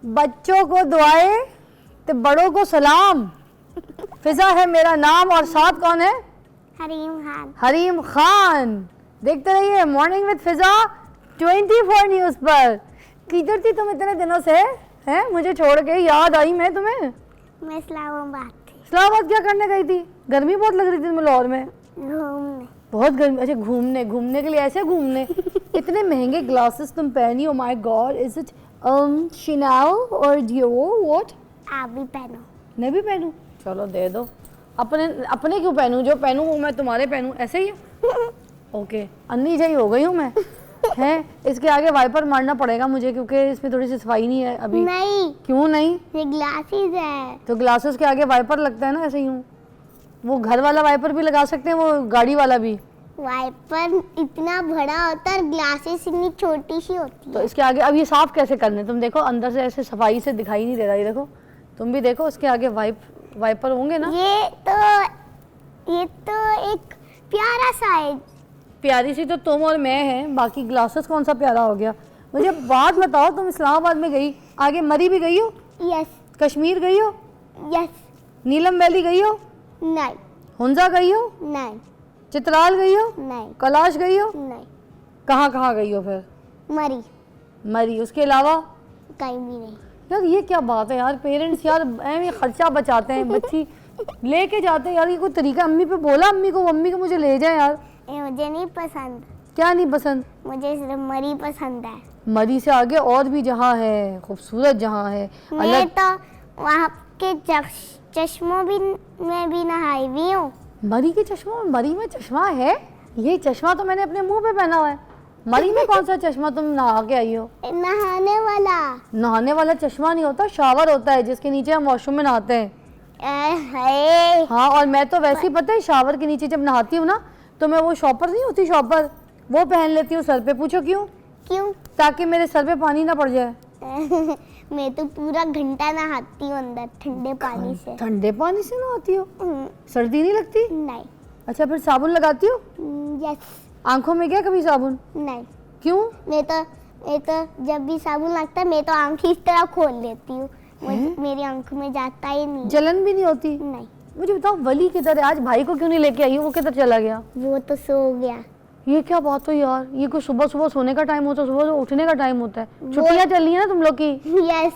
बच्चों को दुआएं तो बड़ों को सलाम। फिजा है मेरा नाम और साथ कौन है? हरीम खान। हरीम खान। देखते रहिए मॉर्निंग विद फिजा 24 न्यूज़ पर। किधर थी तुम इतने दिनों से? हैं मुझे छोड़ के? याद आई मैं तुम्हें। मैं इस्लामाबाद थी। इस्लामाबाद क्या करने गई थी? गर्मी बहुत लग रही थी तुम्हें लाहौर में। घूमने। बहुत गर्मी। अच्छा घूमने के लिए ऐसे घूमने। इतने महंगे ग्लासेस तुम पहनी हो। My God, is it Chanel और Dior? व्हाट? आप भी पहनो। मैं भी पहनूं? चलो दे दो। अपने क्यों पहनूं? जो पहनूं वो मैं तुम्हारे पहनूं, ऐसे ही है? ओके, अन्नी जही हो गई हूँ मैं। हैं इसके आगे वाइपर मारना पड़ेगा मुझे क्योंकि इसमें थोड़ी सी सफाई नहीं है अभी। नहीं। क्यों नहीं? ये ग्लासेस है। तो ग्लासेस के आगे वाइपर लगता है ना, ऐसे ही हूँ। वो घर वाला वाइपर भी लगा सकते हैं, वो गाड़ी वाला भी। वाइपर इतना बड़ा होता है और ग्लासेस इतनी छोटी सी होती है। तो इसके आगे अब ये साफ कैसे करने? तुम देखो अंदर से ऐसे सफाई से दिखाई नहीं दे रहा। ये देखो, तुम भी देखो, इसके आगे वाइपर होंगे ना। ये तो एक प्यारा सा है। प्यारी सी तो तुम और मैं हैं, बाकी ग्लासेस कौन सा प्यारा हो गया? मुझे बात बताओ, तुम इस्लामाबाद में गई, आगे मरी भी गई हो? यस। कश्मीर गई हो? यस। नीलम वैली गई हो? नहीं। हुंजा गई हो? नहीं। चित्राल गई हो? नहीं। कैलाश गई हो? नहीं। कहाँ कहाँ गई हो फिर? मरी। उसके अलावा कहीं भी नहीं। यार ये क्या बात है यार, पेरेंट्स यार ये खर्चा बचाते हैं, बच्ची लेके जाते हैं यार। ये कोई तरीका? अम्मी पे बोला अम्मी को मुझे ले जाए यार। मुझे नहीं पसंद। क्या नहीं पसंद? मुझे सिर्फ मरी पसंद है। मरी से आगे और भी जहाँ है, खूबसूरत जहाँ है। मैं तो वहाँ के चश्मों में भी नहाई भी हूँ। मरी के चश्मा? मरी में चश्मा है? ये चश्मा तो मैंने अपने मुंह पे पहना हुआ है। मरी में कौन सा चश्मा तुम नहा के आई हो? नहाने वाला। नहाने वाला चश्मा नहीं होता, शावर होता है जिसके नीचे हम वॉशरूम में नहाते हैं। हाँ, और मैं तो वैसे ही पता है शावर के नीचे जब नहाती हूँ ना, तो मैं वो शॉपर नहीं होती, शॉपर, वो पहन लेती हूँ सर पे। पूछो क्यों? ताकि मेरे सर पे पानी ना पड़ जाए। मैं तो पूरा घंटा नहाती हूँ अंदर ठंडे पानी से। ठंडे पानी से नहाती हो? सर्दी नहीं लगती? नहीं। अच्छा, फिर साबुन लगाती हो? यस। आंखों में गया कभी साबुन? नहीं। क्यों? मैं तो जब भी साबुन लगता है मैं तो आंखें इस तरह खोल लेती हूँ। मेरी आंखों में जाता ही नहीं। जलन भी नहीं होती? नहीं। मुझे बताओ, वली किधर है? आज भाई को क्यों नहीं लेके आई? वो किधर चला गया? वो तो सो गया। ये क्या बात हो यार, ये कोई सुबह सुबह सोने का टाइम होता है, सुबह उठने का टाइम होता है। छुट्टियां चल रही है ना तुम लोग की? यस।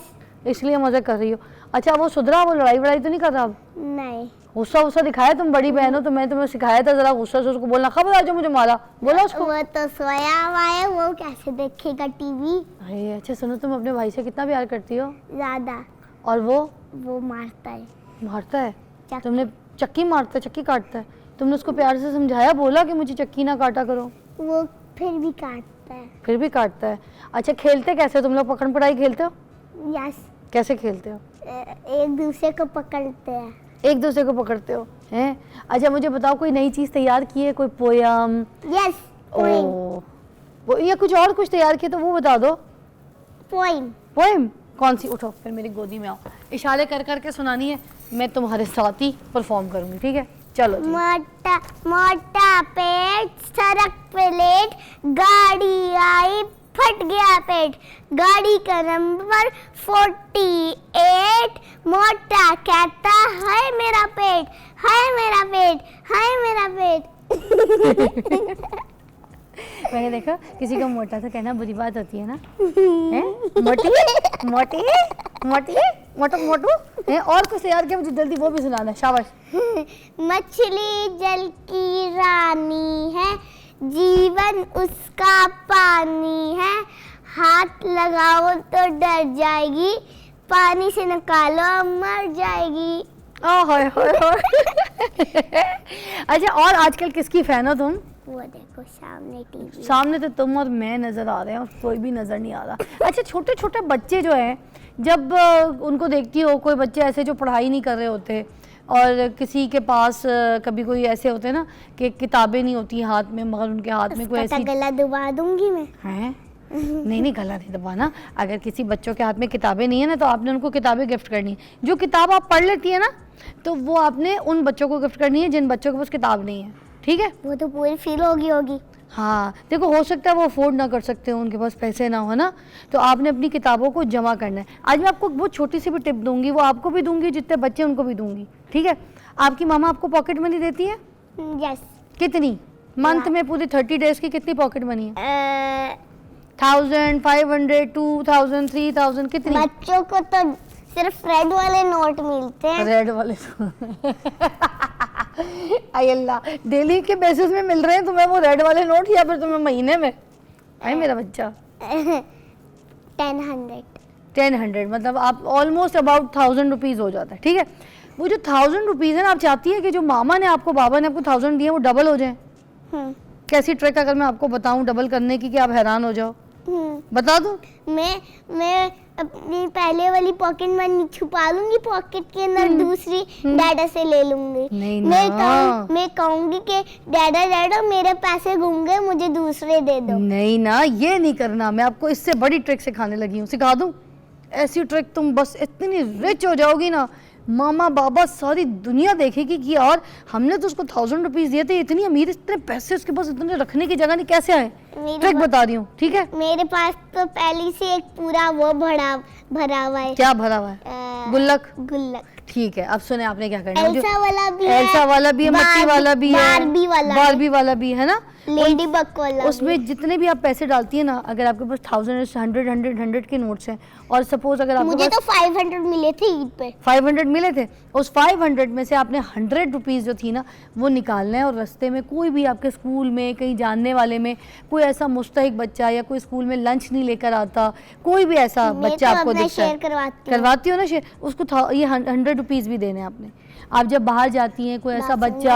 इसलिए मजे कर रही हो। अच्छा, वो सुधरा? वो लड़ाई वड़ाई तो नहीं कर रहा अब? नहीं। गुस्सा दिखाया? तुम बड़ी बहन हो तो मैं तुम्हें सिखाया था जरा गुस्सा से उसको बोलना। खबर जो मुझे मारा, बोला उसको। वो तो सोया हुआ है, वो कैसे देखेगा टीवी? अरे अच्छा सुनो, तुम अपने भाई से कितना प्यार करती हो? ज्यादा। और वो मारता है। मारता है? तुमने चक्की मारता है, चक्की काटता है? तुमने उसको प्यार से समझाया, बोला कि मुझे चक्की ना काटा करो? वो फिर भी काटता है। फिर भी काटता है? अच्छा, खेलते कैसे तुम लोग? पकड़ पकड़ाई खेलते हो? यस। कैसे खेलते हो? एक दूसरे को पकड़ते हैं। एक दूसरे को पकड़ते हो हैं? अच्छा मुझे बताओ, कोई नई चीज तैयार की है? कोई पोयम? यस। वो या कुछ और कुछ तैयार किया तो वो बता दो। पोइम। कौन सी? उठो फिर मेरी गोदी में आओ। इशारे कर करके सुनानी है, मैं तुम्हारे साथ ही परफॉर्म करूंगी, ठीक है? चलो जी। मोटा मोटा पेट, सड़क पे लेट, गाड़ी आई फट गया पेट, गाड़ी का नंबर 48, मोटा कहता है मेरा पेट, है मेरा पेट, है मेरा पेट। मैंने देखा किसी को मोटा तो कहना बुरी बात होती है ना? हैं? मोटी मोटी मोटी मोटू मोटू है। और कुछ तैयार किया मुझे जल्दी, वो भी सुनाना। शाबाश। मछली जल की रानी है, जीवन उसका पानी है, हाथ लगाओ तो डर जाएगी, पानी से निकालो मर जाएगी। अच्छा, और आजकल किसकी फैन हो तुम? वो देखो सामने टीवी। सामने तो तुम और मैं नजर आ रहे हैं और कोई भी नजर नहीं आ रहा। अच्छा, छोटे छोटे बच्चे जो हैं, जब उनको देखती हो, कोई बच्चे ऐसे जो पढ़ाई नहीं कर रहे होते और किसी के पास कभी कोई ऐसे होते हैं ना कि किताबें नहीं होती हाथ में, मगर उनके हाथ में कोई ऐसी। गला दबा दूंगी मैं। हैं? नहीं गला नहीं दबाना। अगर किसी बच्चों के हाथ में किताबें नहीं है ना, तो आपने उनको किताबें गिफ्ट करनी है। जो किताब आप पढ़ लेती है ना, तो वो आपने उन बच्चों को गिफ्ट करनी है जिन बच्चों के पास किताब नहीं है, ठीक है? वो तो पूरी फील होगी। हाँ देखो, हो सकता है वो अफोर्ड ना कर सकते हो, उनके पास पैसे ना हो, है ना, तो आपने अपनी किताबों को जमा करना है। आज मैं आपको बहुत छोटी सी भी टिप दूंगी, वो आपको भी दूंगी, जितने बच्चे उनको भी दूंगी, ठीक है। आपकी मामा आपको पॉकेट मनी देती है? यस। कितनी मंथ में? पूरी 30 डेज की कितनी पॉकेट मनी है? 1000, 500, 2000, 3000, कितनी? बच्चों को तो सिर्फ रेड वाले नोट मिलते हैं। रेड वाले आई अल्लाह, डेली के बेसिस में मिल रहे हैं तुम्हें वो रेड वाले नोट, या फिर तुम्हें महीने में? आई मेरा बच्चा 1000 मतलब आप ऑलमोस्ट अबाउट 1000 रुपीज़ हो जाता है, ठीक है। वो जो 1000 रुपीज़ है ना, आप चाहती है कि जो मामा ने आपको, बाबा ने आपको 1000 दिए वो डबल हो जाए। कैसी ट्रिक अगर मैं आपको बताऊं डबल करने की कि आप हैरान हो जाओ? बता दूं? मैं अपनी पहले वाली पॉकेट मनी छुपा लूंगी पॉकेट के अंदर, दूसरी डैडा से ले लूंगी। नहीं मैं कहूंगी कि डैडा मेरे पैसे गुम गए, मुझे दूसरे दे दो। नहीं ना, ये नहीं करना। मैं आपको इससे बड़ी ट्रिक सिखाने लगी हूँ, सिखा दूं? ऐसी ट्रिक, तुम बस इतनी रिच हो जाओगी ना, मामा बाबा सारी दुनिया देखेगी कि यार हमने तो उसको 1000 रुपीज दिए थे, इतनी अमीर, इतने पैसे उसके पास, इतने रखने की जगह नहीं, कैसे आए? ट्रिक बता रही हूँ, ठीक है। मेरे पास तो पहले से एक पूरा वो भरा हुआ है। क्या भरा हुआ है? गुल्लक। ठीक है, अब सुने आपने क्या करना है। एल्सा वाला भी है, एल्सा वाला भी है, मट्टी वाला भी है, बारबी वाला भी है ना, लेडी बग वाला। उसमें जितने भी आप पैसे डालती है ना, अगर आपके पास 1000, 100 के नोट्स हैं, और सपोज अगर आपके मुझे तो 500 मिले थे ईद पे। 500 मिले थे, उस 500 में से आपने 100 रुपीज़ जो थी ना वो निकालना है, और रास्ते में कोई भी आपके स्कूल में, कहीं जानने वाले में कोई ऐसा मुस्तहिक बच्चा, या कोई स्कूल में लंच नहीं लेकर आता, कोई भी ऐसा बच्चा आपको दिखता है, करवाती हो ना शेयर, उसको ये 100 रुपीज़ भी देने आपने। आप जब बाहर जाती हैं, कोई ऐसा बच्चा,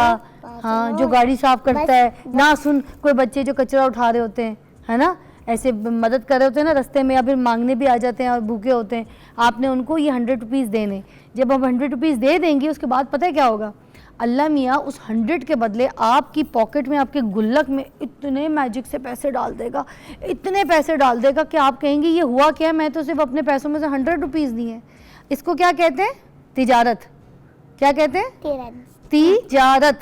हाँ, जो गाड़ी साफ करता है ना, सुन, कोई बच्चे जो कचरा उठा रहे होते हैं, है ना, ऐसे मदद कर रहे होते हैं ना रास्ते में, या फिर मांगने भी आ जाते हैं और भूखे होते हैं, आपने उनको ये 100 रुपीज़ देने। जब आप 100 रुपीज़ दे देंगे, उसके बाद पता है क्या होगा? अल्लाह मियाँ उस 100 के बदले आपकी पॉकेट में, आपके गुल्लक में इतने मैजिक से पैसे डाल देगा, इतने पैसे डाल देगा कि आप कहेंगे ये हुआ क्या, मैं तो सिर्फ अपने पैसों में से 100 रुपीज़ दिए हैं। इसको क्या कहते हैं? तिजारत। क्या कहते हैं? तिजारत।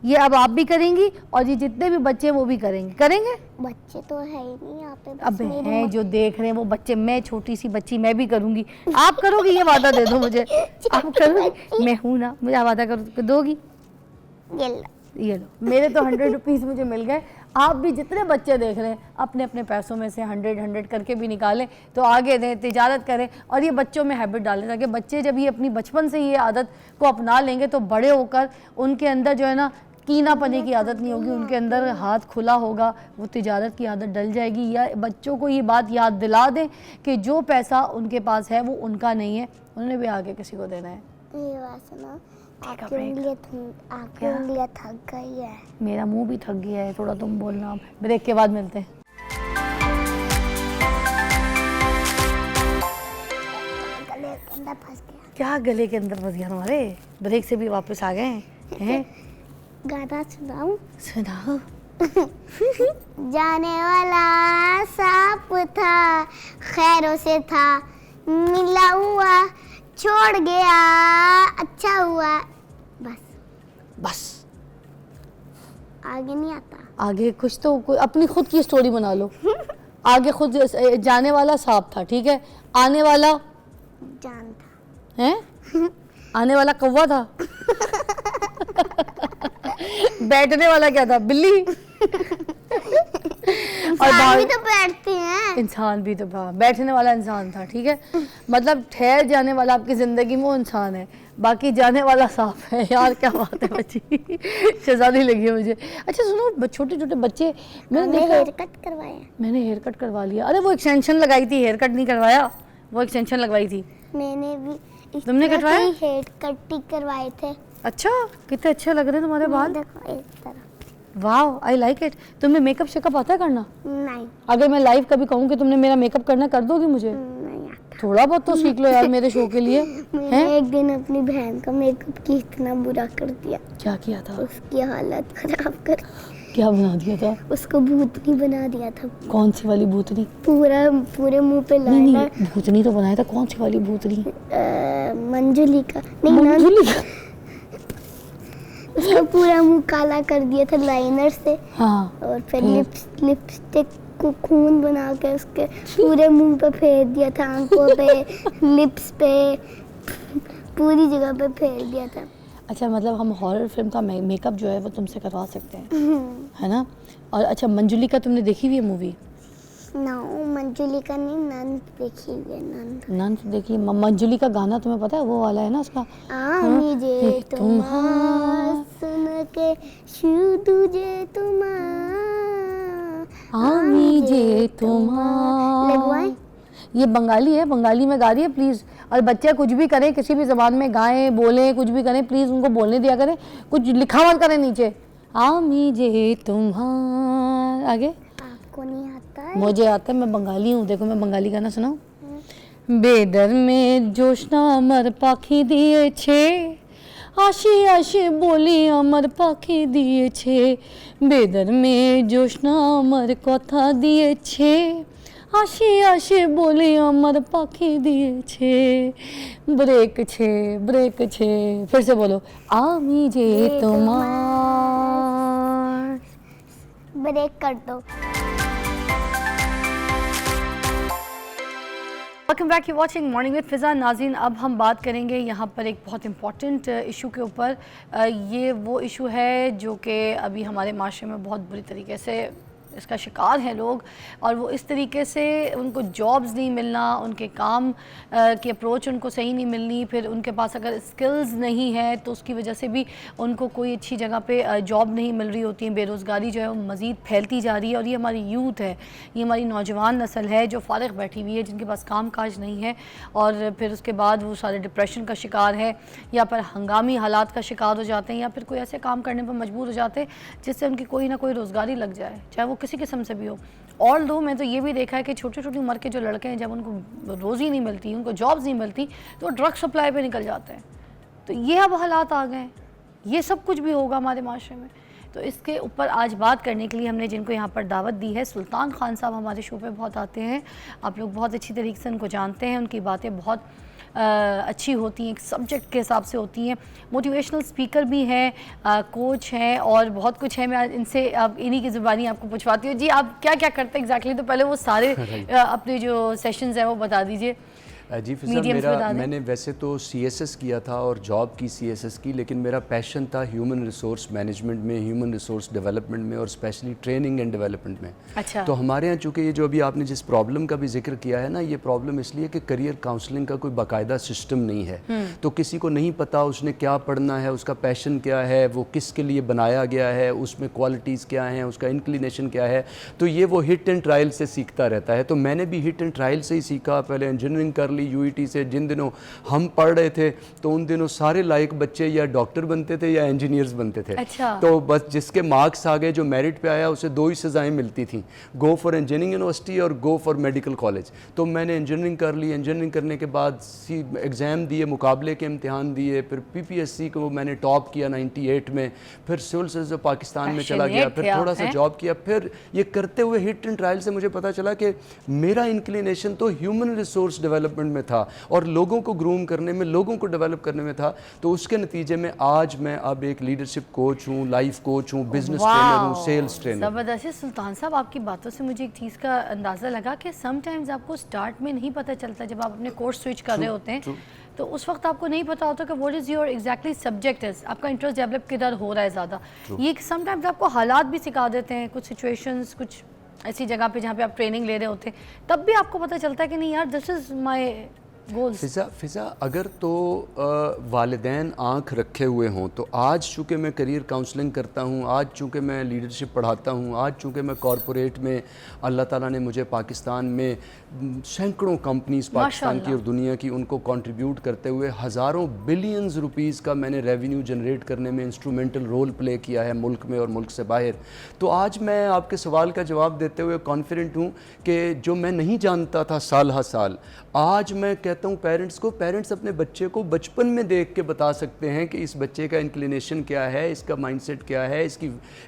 ये अब आप भी करेंगी, और ये जितने भी बच्चे वो भी करेंगे। बच्चे तो है ही नहीं यहाँ पे, अब हैं जो देख रहे हैं वो बच्चे। मैं छोटी सी बच्ची, मैं भी करूंगी। आप करोगी? ये वादा दे दो मुझे, आप करोगी? मैं हूँ ना, मुझे वादा दोगी? ये लो, मेरे तो 100 रुपीज़ मुझे मिल गए। आप भी जितने बच्चे देख रहे हैं, अपने अपने पैसों में से 100 करके भी निकालें तो आगे दें, तिजारत करें, और ये बच्चों में हैबिट डालें, ताकि बच्चे जब ये अपनी बचपन से ये आदत को अपना लेंगे तो बड़े होकर उनके अंदर जो है ना कीना पने की आदत नहीं होगी, उनके अंदर हाथ खुला होगा, वो तिजारत की आदत डल जाएगी। या बच्चों को ये बात याद दिला दें कि जो पैसा उनके पास है वो उनका नहीं है, उन्होंने भी आगे किसी को देना है। ये बात सुनो, आपकी उंगलियां थक गई है। मेरा मुंह भी थक गया है थोड़ा, तुम बोलना। ब्रेक के बाद मिलते हैं। गले के अंदर फंस गया। क्या गले के अंदर फंस गया तुम्हारे? ब्रेक से भी वापस आ गए हैं। गाना सुनाऊं? सुनाओ। जाने वाला सांप था, खैरों से था, मिला हुआ छोड़ गया, अच्छा हुआ। बस आगे नहीं आता। आगे कुछ तो कोई अपनी खुद की स्टोरी बना लो। आगे खुद जाने वाला सांप था, ठीक है, आने वाला जान था, हैं? आने वाला कौवा था। बैठने वाला क्या था? बिल्ली। और भी तो बैठते हैं। इंसान भी तो बैठने वाला इंसान था, ठीक है, मतलब ठहर जाने वाला आपकी जिंदगी में वो इंसान है, बाकी जाने वाला सांप है। यार क्या बात है बच्ची, शहजादी लगी है मुझे। अच्छा सुनो, छोटे छोटे बच्चे, मैंने हेयर कट करवाया। मैंने हेयर कट करवा लिया। अरे वो एक्सटेंशन लगाई थी, हेयर कट नहीं करवाया, वो एक्सटेंशन लगवाई थी। मैंने भी। तुमने कटवाया? हेयर कट ही करवाए थे। अच्छा, कितने अच्छे लग रहे हैं तुम्हारे बाल। देखो एक तरह। वाह, आई लाइक इट। तुम्हें मेकअप शेकअप आता है करना? नहीं। अगर मैं लाइव कभी कहूँ कि तुमने मेरा मेकअप करना, कर दोगी मुझे? नहीं आता। थोड़ा बहुत तो सीख लो यार मेरे शो के लिए। मैंने एक दिन अपनी बहन का मेकअप की इतना बुरा कर दिया। क्या किया था? उसकी हालत खराब कर। क्या बना दिया था? उसको भूतनी बना दिया था। कौन सी वाली भूतनी? पूरे मुंह पे नहीं, भूतनी तो बनाया था। कौन सी वाली भूतनी? मंजुली का। नहीं, मंजुली का? उसका पूरा मुंह काला कर दिया था लाइनर से। हाँ और फिर लिपस्टिक को खून बना के उसके पूरे मुंह पे फेर दिया था, आंखों पे, लिप्स पे, पूरी जगह पे फेर दिया था। अच्छा, मतलब हम हॉरर फिल्म का मेकअप जो है वो तुमसे करवा सकते हैं, है ना? और अच्छा, मंजुलिका तुमने देखी हुई है मूवी? नो, मंजुलिका नहीं, नंद देखी है। नंद देखी। मंजुलिका गाना तुम्हें पता है वो वाला है ना उसका? मुझे तुम्हारा सुन के तुझे मुझे तुम्हारा लगवाएं। ये बंगाली है, बंगाली में गा रही है प्लीज़। और बच्चे कुछ भी करें, किसी भी ज़बान में गाएं, बोलें, कुछ भी करें, प्लीज़ उनको बोलने दिया करें, कुछ लिखा मत करें नीचे। मुझे तुम्हारा। आगे आपको नहीं आता है? मुझे आता है, मैं बंगाली हूँ। देखो मैं बंगाली गाना सुनाऊँ? बेदर में जोशना अमर पाखी दिए छे, आशी आशी बोली अमर पाखी दिए छे, बेदर में जोशना अमर कथा दिए छे, आशी आशी बोली अमर पाखी दिए छे, ब्रेक छे ब्रेक छे। फिर से बोलो, आमी जे तुम्हार। ब्रेक कर दो। Welcome back, you watching morning with Fiza. नाज़रीन, अब हम बात करेंगे यहाँ पर एक बहुत इंपॉर्टेंट इशू के ऊपर। ये वो इशू है जो कि अभी हमारे माशरे में बहुत बुरी तरीके से इसका शिकार हैं लोग, और वो इस तरीके से उनको जॉब्स नहीं मिलना, उनके काम की अप्रोच उनको सही नहीं मिलनी, फिर उनके पास अगर स्किल्स नहीं है तो उसकी वजह से भी उनको कोई अच्छी जगह पे जॉब नहीं मिल रही होती है। बेरोज़गारी जो है वो मज़ीद फैलती जा रही है। और ये हमारी यूथ है, ये हमारी नौजवान नस्ल है जो फ़ारिग बैठी हुई है, जिनके पास काम काज नहीं है, और फिर उसके बाद वो सारे डिप्रेशन का शिकार है, या फिर हंगामी हालात का शिकार हो जाते हैं, या फिर कोई ऐसे काम करने पर मजबूर हो जाते हैं जिससे उनकी कोई ना कोई रोज़गारी लग जाए, चाहे वो किसी किस्म से भी हो। ऑल दो मैं तो ये भी देखा है कि छोटी छोटी उम्र के जो लड़के हैं, जब उनको रोज़ी नहीं मिलती, उनको जॉब्स नहीं मिलती, तो ड्रग सप्लाई पे निकल जाते हैं। तो ये अब हालात आ गए, ये सब कुछ भी होगा हमारे माशरे में। तो इसके ऊपर आज बात करने के लिए हमने जिनको यहाँ पर दावत दी है, सुल्तान खान साहब हमारे शो पे बहुत आते हैं, आप लोग बहुत अच्छी तरीके से उनको जानते हैं, उनकी बातें बहुत अच्छी होती हैं, एक सब्जेक्ट के हिसाब से होती हैं, मोटिवेशनल स्पीकर भी हैं, कोच हैं, और बहुत कुछ है। मैं इनसे अब इन्हीं की ज़ुबानी आपको पूछवाती हूँ। जी, आप क्या क्या करते हैं एग्जैक्टली? तो पहले वो सारे अपने जो सेशंस हैं वो बता दीजिए। जी फिज़ा, मैंने वैसे तो CSS किया था और जॉब की CSS की, लेकिन मेरा पैशन था ह्यूमन रिसोर्स मैनेजमेंट में, ह्यूमन रिसोर्स डेवलपमेंट में, और स्पेशली ट्रेनिंग एंड डेवलपमेंट में। अच्छा। तो हमारे यहाँ चूँकि ये जो अभी आपने जिस प्रॉब्लम का भी जिक्र किया है ना, ये प्रॉब्लम इसलिए कि करियर काउंसलिंग का कोई बाकायदा सिस्टम नहीं है। तो किसी को नहीं पता उसने क्या पढ़ना है, उसका पैशन क्या है, वो किसके लिए बनाया गया है, उसमें क्वालिटीज़ क्या हैं, उसका इंक्लिनेशन क्या है। तो ये वो हिट एंड ट्रायल से सीखता रहता है। तो मैंने भी हिट एंड ट्रायल से ही सीखा। पहले इंजीनियरिंग कर UET से। जिन दिनों हम पढ़ रहे थे तो उन दिनों सारे लायक बच्चे या डॉक्टर बनते थे या इंजीनियर्स बनते थे। अच्छा। तो बस जिसके मार्क्स आ गए, जो मेरिट पे आया, उसे दो ही सज़ाएं मिलती थी, गो फॉर इंजीनियरिंग यूनिवर्सिटी और गो फॉर मेडिकल कॉलेज। तो मैंने इंजीनियरिंग कर ली। इंजीनियरिंग करने के बाद एग्ज़ाम दिए, मुकाबले के इम्तिहान दिए, फिर PPSC को मैंने टॉप किया 98 में, फिर सिविल सर्विस ऑफ पाकिस्तान में चला गया, फिर थोड़ा सा जॉब किया। फिर ये करते हुए हिट एंड ट्रायल से मुझे पता चला कि मेरा इंक्लिनेशन तो ह्यूमन रिसोर्स डेवलपमेंट में था और लोगों को ग्रूम करने में, लोगों को डेवलप करने में था। तो उसके नतीजे में आज मैं अब एक लीडरशिप कोच हूँ, लाइफ कोच हूँ, बिजनेस ट्रेनर हूँ, सेल्स ट्रेनर। ज़बरदस्त। सुल्तान साहब, आपकी बातों से मुझे एक चीज़ का अंदाज़ा लगा कि समटाइम्स आपको स्टार्ट में नहीं पता चलता, जब आप अपने कोर्स स्विच कर रहे होते हैं तो उस वक्त आपको नहीं पता होता कि what is your exactly subject है, आपका इंटरेस्ट डेवलप किधर हो रहा है ज़्यादा। ये समटाइम्स आपको हालात भी सिखा देते हैं, कुछ सिचुएशंस, कुछ ऐसी जगह पे जहाँ पे आप ट्रेनिंग ले रहे होते हैं, तब भी आपको पता चलता है कि नहीं यार, दिस इज़ माई गोल्स। फिज़ा, अगर तो वालिदैन आँख रखे हुए हों, तो आज चूँकि मैं करियर काउंसलिंग करता हूँ, आज चूँकि मैं लीडरशिप पढ़ाता हूँ, आज चूँकि मैं कॉरपोरेट में, अल्लाह ताला ने मुझे पाकिस्तान में सैकड़ों कंपनीज़ पाकिस्तान की और दुनिया की, उनको कंट्रीब्यूट करते हुए हज़ारों बिलियंस रुपीस का मैंने रेवेन्यू जनरेट करने में इंस्ट्रूमेंटल रोल प्ले किया है, मुल्क में और मुल्क से बाहर। तो आज मैं आपके सवाल का जवाब देते हुए कॉन्फिडेंट हूँ कि जो मैं नहीं जानता था साल हर साल, आज मैं कहता हूँ पेरेंट्स अपने बच्चे को बचपन में देख के बता सकते हैं कि इस बच्चे का इंक्लिनेशन क्या है, इसका माइंडसेट क्या है,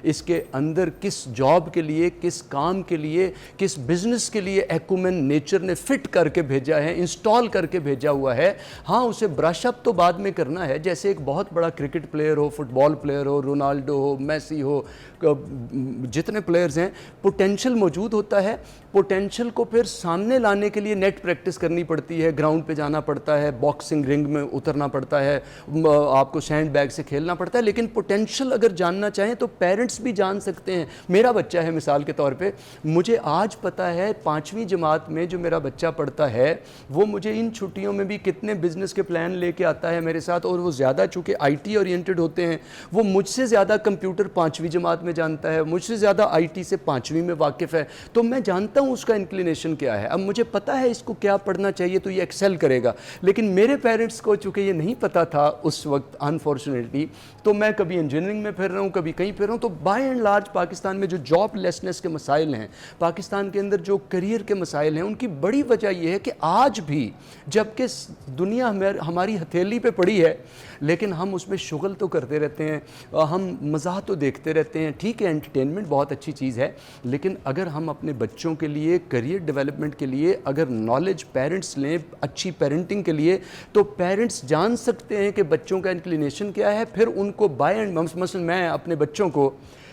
इसके अंदर किस जॉब के लिए, किस काम के लिए, किस बिजनेस के लिए एक्यूमेन, नेचर ने फिट करके भेजा है, इंस्टॉल करके भेजा हुआ है। हाँ, उसे ब्रश अप तो बाद में करना है, जैसे एक बहुत बड़ा क्रिकेट प्लेयर हो, फुटबॉल प्लेयर हो, रोनाल्डो हो, मेसी हो, जितने प्लेयर्स हैं, पोटेंशियल मौजूद होता है। पोटेंशियल को फिर सामने लाने के लिए नेट प्रैक्टिस करनी पड़ती है, ग्राउंड पे जाना पड़ता है, बॉक्सिंग रिंग में उतरना पड़ता है, आपको सैंड बैग से खेलना पड़ता है। लेकिन पोटेंशियल अगर जानना चाहें तो पेरेंट्स भी जान सकते हैं। मेरा बच्चा है मिसाल के तौर पे, मुझे आज पता है 5वीं जमात में जो मेरा बच्चा पढ़ता है वो मुझे इन छुट्टियों में भी कितने बिजनेस के प्लान लेके आता है मेरे साथ। और वो ज़्यादा चूँकि IT ओरिएंटेड होते हैं, वो मुझसे ज़्यादा कंप्यूटर 5वीं जमात में जानता है, मुझसे ज़्यादा IT से 5वीं में वाकिफ़ है। तो मैं जानता हूँ उसका इंक्लिनेशन क्या है। अब मुझे पता है इसको क्या पढ़ना चाहिए तो ये एक्सेल करेगा। लेकिन मेरे पेरेंट्स को चूँकि ये नहीं पता था उस वक्त अनफॉर्चुनेटली, तो मैं कभी इंजीनियरिंग में फिर रहा हूँ, कभी कहीं फिर रहा हूँ। तो बाय एंड लार्ज पाकिस्तान में जो जॉबलेसनेस के मसाइल हैं, पाकिस्तान के अंदर जो करियर के मसाइल हैं, उनकी बड़ी वजह यह है कि आज भी जबकि दुनिया हमारी हथेली पे पड़ी है, लेकिन हम उसमें शुगल तो करते रहते हैं, हम मज़ाह तो देखते रहते हैं। ठीक है, एंटरटेनमेंट बहुत अच्छी चीज़ है, लेकिन अगर हम अपने बच्चों के लिए करियर डेवलपमेंट के लिए अगर नॉलेज पेरेंट्स लें, अच्छी पेरेंटिंग के लिए, तो पेरेंट्स जान सकते हैं कि बच्चों का इंक्लिनेशन क्या है। फिर उनको बाय एंड मसलन मैं अपने बच्चों को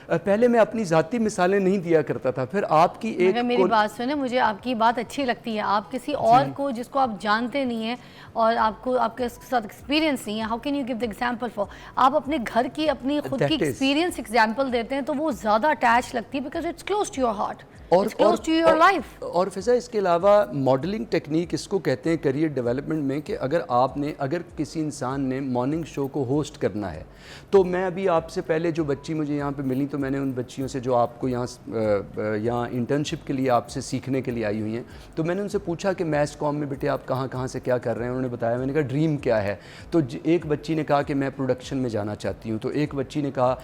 पहले मैं अपनी ज़ाती मिसालें नहीं दिया करता था, फिर आपकी एक मेरी बात सुने, मुझे आपकी बात अच्छी लगती है। आप किसी और को जिसको आप जानते नहीं हैं और आपको आपके साथ एक्सपीरियंस नहीं है, how can you give the example for, आप अपने घर की अपनी खुद की एक्सपीरियंस एग्जांपल देते हैं तो वो ज़्यादा अटैच लगती है, because it's close to your heart, it's close to your life. और फिजा इसके अलावा मॉडलिंग टेक्निक इसको कहते हैं करियर डेवलपमेंट में, कि अगर किसी इंसान ने मॉर्निंग शो को होस्ट करना है, तो मैं अभी आपसे पहले जो बच्ची मुझे यहाँ पे मिली, तो मैंने उन बच्चियों से जो आपको यहाँ इंटर्नशिप के लिए आपसे सीखने के लिए आई हुई हैं, तो मैंने उनसे पूछा कि मैस कॉम में बेटे आप कहाँ से क्या कर रहे हैं। उन्होंने बताया, मैंने कहा ड्रीम क्या है, तो एक बच्ची ने कहा कि मैं प्रोडक्शन में जाना चाहती हूँ, तो एक बच्ची ने कहा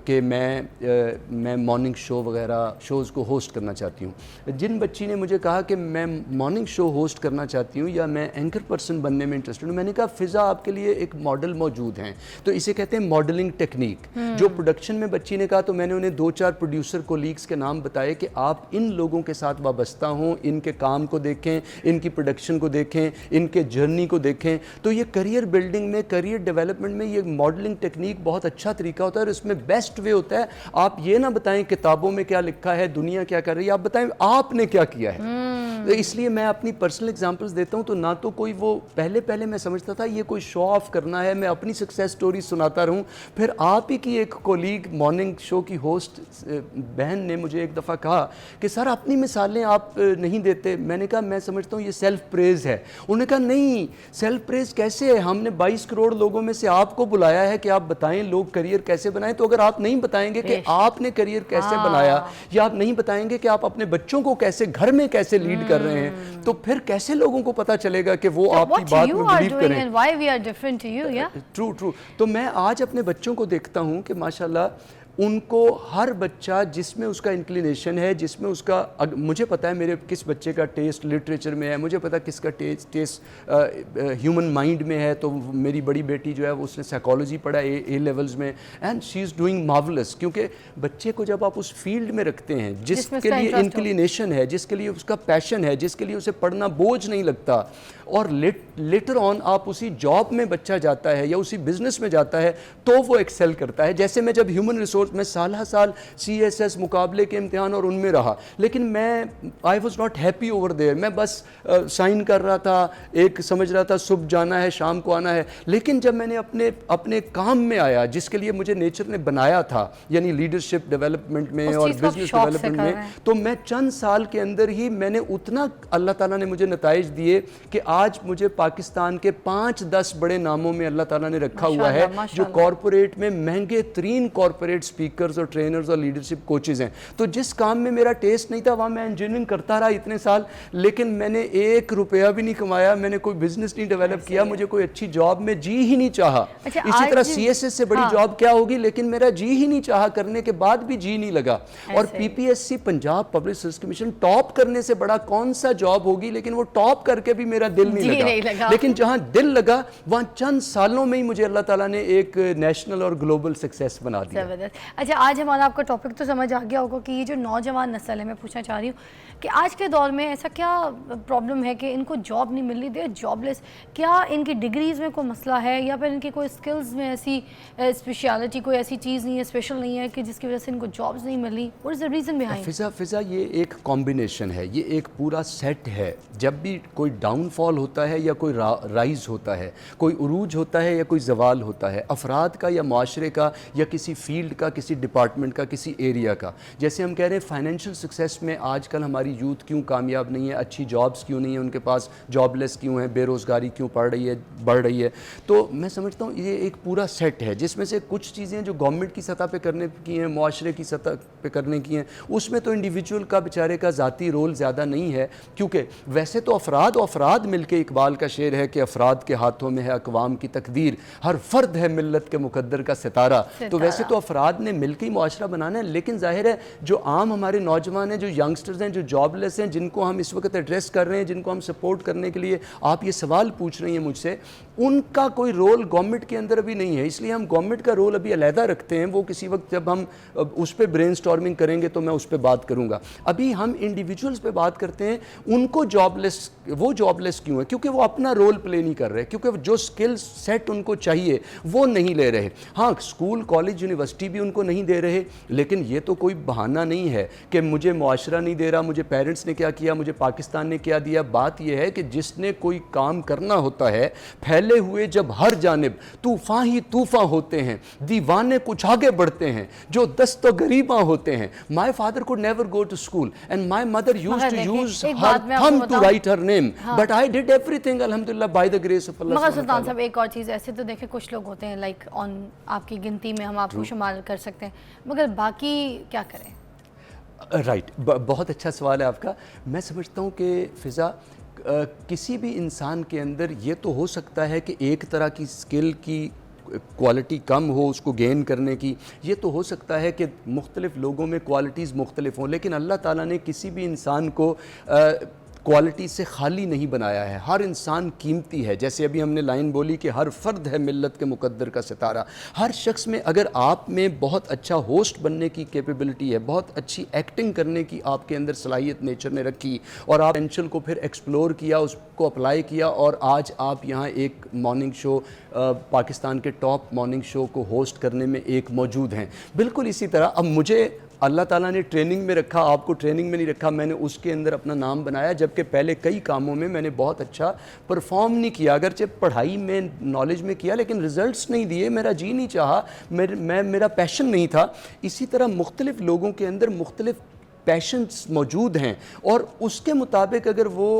कि मैं मॉर्निंग शो वगैरह शोज़ को होस्ट करना चाहती हूँ। जिन बच्ची ने मुझे कहा कि मैं मॉर्निंग शो होस्ट करना चाहती हूँ या मैं एंकर पर्सन बनने में इंटरेस्टेड हूँ, मैंने कहा फिजा आपके लिए एक मॉडल मौजूद हैं, तो इसे कहते हैं मॉडलिंग टेक्निक। जो प्रोडक्शन में बच्ची ने कहा, तो मैंने उन्हें 2-4 प्रोड्यूसर कोलीग्स के नाम बताए कि आप इन लोगों के साथ वाबस्ता हों, इनके काम को देखें, इनकी प्रोडक्शन को देखें, इनके जर्नी को देखें। तो ये करियर बिल्डिंग में, करियर डेवलपमेंट में ये मॉडलिंग टेक्निक बहुत अच्छा तरीका होता है। और इसमें बेस्ट वे होता है, आप ये ना बताएं किताबों में क्या लिखा है, दुनिया क्या कर रही है, आप बताएं आपने क्या किया है। तो इसलिए मैं अपनी पर्सनल एग्जांपल्स देता हूं, तो ना तो कोई वो पहले मैं समझता था ये कोई शो ऑफ करना है, मैं अपनी सक्सेस स्टोरी सुनाता रहूं। फिर आप ही की एक कोलीग मॉर्निंग शो की होस्ट बहन ने मुझे एक दफ़ा कहा कि सर अपनी मिसालें आप नहीं देते। मैंने कहा मैं समझता हूँ ये सेल्फ प्रेज़ है। उन्होंने कहा नहीं, सेल्फ प्रेज़ कैसे है, हमने 22 करोड़ लोगों में से आपको बुलाया है कि आप बताएं लोग करियर कैसे बनाएं। तो अगर आप नहीं बताएंगे कि आपने करियर कैसे बनाया, या आप नहीं बताएंगे कि आप अपने बच्चों को कैसे घर में कैसे लीड कर रहे हैं, तो फिर कैसे लोगों को पता चलेगा कि वो आपकी बात में बिलीव करें। ट्रू। तो मैं आज अपने बच्चों को देखता हूं कि माशाल्लाह उनको हर बच्चा जिसमें उसका इंक्लिनेशन है, जिसमें उसका, मुझे पता है मेरे किस बच्चे का टेस्ट लिटरेचर में है, मुझे पता है किसका टेस्ट ह्यूमन माइंड में है। तो मेरी बड़ी बेटी जो है वो उसने साइकोलॉजी पढ़ा ए लेवल्स में, and she is doing marvellous. क्योंकि बच्चे को जब आप उस फील्ड में रखते हैं जिसके लिए इंक्लिनेशन है, जिसके लिए उसका पैशन है, जिसके लिए उसे पढ़ना बोझ नहीं लगता, और लेटर ऑन आप उसी जॉब में बच्चा जाता है या उसी बिजनेस में जाता है, तो वो एक्सेल करता है। जैसे मैं जब ह्यूमन रिसोर्स में साल CSS मुकाबले के इम्तिहान और उनमें रहा, लेकिन मैं I was not happy over there. मैं बस साइन कर रहा था, एक समझ रहा था सुबह जाना है शाम को आना है। लेकिन जब मैंने अपने काम में आया जिसके लिए मुझे नेचर ने बनाया था, यानी लीडरशिप डेवलपमेंट में और बिजनेस डेवलपमेंट में, तो मैं चंद साल के अंदर ही मैंने उतना, अल्लाह ताला ने मुझे नताइज दिए कि आज मुझे पाकिस्तान के 5-10 बड़े नामों में अल्लाह ताला ने रखा हुआ है, जो कॉरपोरेट में महंगे तरीन कॉरपोरेट स्पीकर्स और ट्रेनर्स और लीडरशिप कोचेज हैं। तो जिस काम में मेरा टेस्ट नहीं था वहाँ मैं इंजीनियरिंग करता रहा इतने साल, लेकिन मैंने 1 रुपया भी नहीं कमाया, मैंने कोई बिजनेस नहीं डेवलप किया, मुझे कोई अच्छी जॉब में जी ही नहीं चाहा। इसी तरह CSS से बड़ी जॉब क्या होगी, लेकिन मेरा जी ही नहीं चाहा, करने के बाद भी जी नहीं लगा। और PPSC Punjab public service commission top करने से बड़ा कौन सा जॉब होगी, लेकिन वो टॉप करके भी मेरा दिल नहीं लगा। लेकिन जहाँ दिल लगा वहाँ चंद सालों में ही मुझे अल्लाह ताला ने एक नेशनल और ग्लोबल सक्सेस बना दिया। अच्छा, आज हमारा आपका टॉपिक तो समझ आ गया होगा कि ये जो नौजवान नस्ल है, मैं पूछना चाह रही हूँ कि आज के दौर में ऐसा क्या प्रॉब्लम है कि इनको जॉब नहीं मिल रही, दे जॉबलेस। क्या इनकी डिग्रीज़ में कोई मसला है या फिर इनकी कोई स्किल्स में ऐसी स्पेशलिटी, कोई ऐसी चीज़ नहीं है, स्पेशल नहीं है कि जिसकी वजह से इनको जॉब्स नहीं मिली? What is the reason behind? Fiza ये एक कॉम्बिनेशन है, ये एक पूरा सेट है। जब भी कोई डाउनफॉल होता है या कोई राइज होता है, कोई उरूज होता है या कोई जवाल होता है, अफराद का या माशरे का या किसी फील्ड का, किसी डिपार्टमेंट का, किसी एरिया का। जैसे हम कह रहे हैं फाइनेंशियल सक्सेस में आजकल हमारी यूथ क्यों कामयाब नहीं है, अच्छी जॉब्स क्यों नहीं है उनके पास, जॉबलेस क्यों है, बेरोज़गारी क्यों बढ़ रही है। तो मैं समझता हूँ ये एक पूरा सेट है जिसमें से कुछ चीज़ें जो गवर्नमेंट की सतह पे करने की हैं, माशरे की सतह पे करने की हैं, उसमें तो इंडिविजुअल का बेचारे का ज़ाती रोल ज़्यादा नहीं है, क्योंकि वैसे तो अफराद मिलके, इकबाल का शेर है कि अफराद के हाथों में है अक़वाम की तकदीर, हर फर्द है मिल्लत के मुकद्दर का सितारा। तो वैसे तो अफराद ने मिलकर ही मुआशरा बनाना है, लेकिन जाहिर है जो आम हमारे नौजवान हैं, जो यंगस्टर्स हैं, जो जॉबलेस हैं, जिनको हम इस वक्त एड्रेस कर रहे हैं, जिनको हम सपोर्ट करने के लिए आप ये सवाल पूछ रही हैं मुझसे, उनका कोई रोल गवर्नमेंट के अंदर अभी नहीं है। इसलिए हम गवर्नमेंट का रोल अभी अलहदा रखते हैं, वो किसी वक्त जब हम उस पर ब्रेनस्टॉर्मिंग करेंगे तो मैं उस पर बात करूँगा। अभी हम इंडिविजुअल्स पे बात करते हैं, उनको वो जॉबलेस क्यों है? क्योंकि वो अपना रोल प्ले नहीं कर रहे, क्योंकि जो स्किल सेट उनको चाहिए वो नहीं ले रहे। हाँ, स्कूल, कॉलेज, यूनिवर्सिटी भी उनको नहीं दे रहे, लेकिन ये तो कोई बहाना नहीं है कि मुझे मुआशरा नहीं दे रहा, मुझे पेरेंट्स ने क्या किया, मुझे पाकिस्तान ने क्या दिया। बात यह है कि जिसने कोई काम करना होता है, फैले हुए जब हर जानिब तूफान ही तूफान होते हैं, दीवाने कुछ आगे बढ़ते हैं, जो दस्तो गरीबा होते हैं। My father could never go to school and my mother used to use her thumb to write her name, but I did everything अल्हम्दुलिल्लाह by the grace of Allah. मगर सुल्तान साहब, एक और चीज़, ऐसे तो देखे कुछ लोग होते हैं लाइक ऑन आपकी गिनती में हम आपको शुमार कर सकते हैं, मगर बाकी क्या करें? राइट, बहुत अच्छा सवाल है आपका। मैं समझता हूँ कि फ़िज़ा किसी भी इंसान के अंदर ये तो हो सकता है कि एक तरह की स्किल की क्वालिटी कम हो उसको गेन करने की, ये तो हो सकता है कि मुख्तलिफ लोगों में क्वालिटीज़ मुख्तलिफ हों, लेकिन अल्लाह ताला ने किसी भी इंसान को क्वालिटी से खाली नहीं बनाया है। हर इंसान कीमती है। जैसे अभी हमने लाइन बोली कि हर फर्द है मिल्लत के मुकद्दर का सितारा। हर शख्स में अगर आप में बहुत अच्छा होस्ट बनने की कैपेबिलिटी है, बहुत अच्छी एक्टिंग करने की आपके अंदर सलाहियत नेचर ने रखी, और आप पोटेंशियल को फिर एक्सप्लोर किया, उसको अप्लाई किया, और आज आप यहाँ एक मॉर्निंग शो, पाकिस्तान के टॉप मॉर्निंग शो को होस्ट करने में एक मौजूद हैं। बिल्कुल इसी तरह अब मुझे अल्लाह ताला ने ट्रेनिंग में रखा, आपको ट्रेनिंग में नहीं रखा, मैंने उसके अंदर अपना नाम बनाया, जबकि पहले कई कामों में मैंने बहुत अच्छा परफॉर्म नहीं किया। अगरचे पढ़ाई में, नॉलेज में किया, लेकिन रिजल्ट्स नहीं दिए, मेरा जी नहीं चाहा, मेरा पैशन नहीं था। इसी तरह मुख्तलिफ लोगों के अंदर मुख्तलिफ पैशंस मौजूद हैं, और उसके मुताबिक अगर वो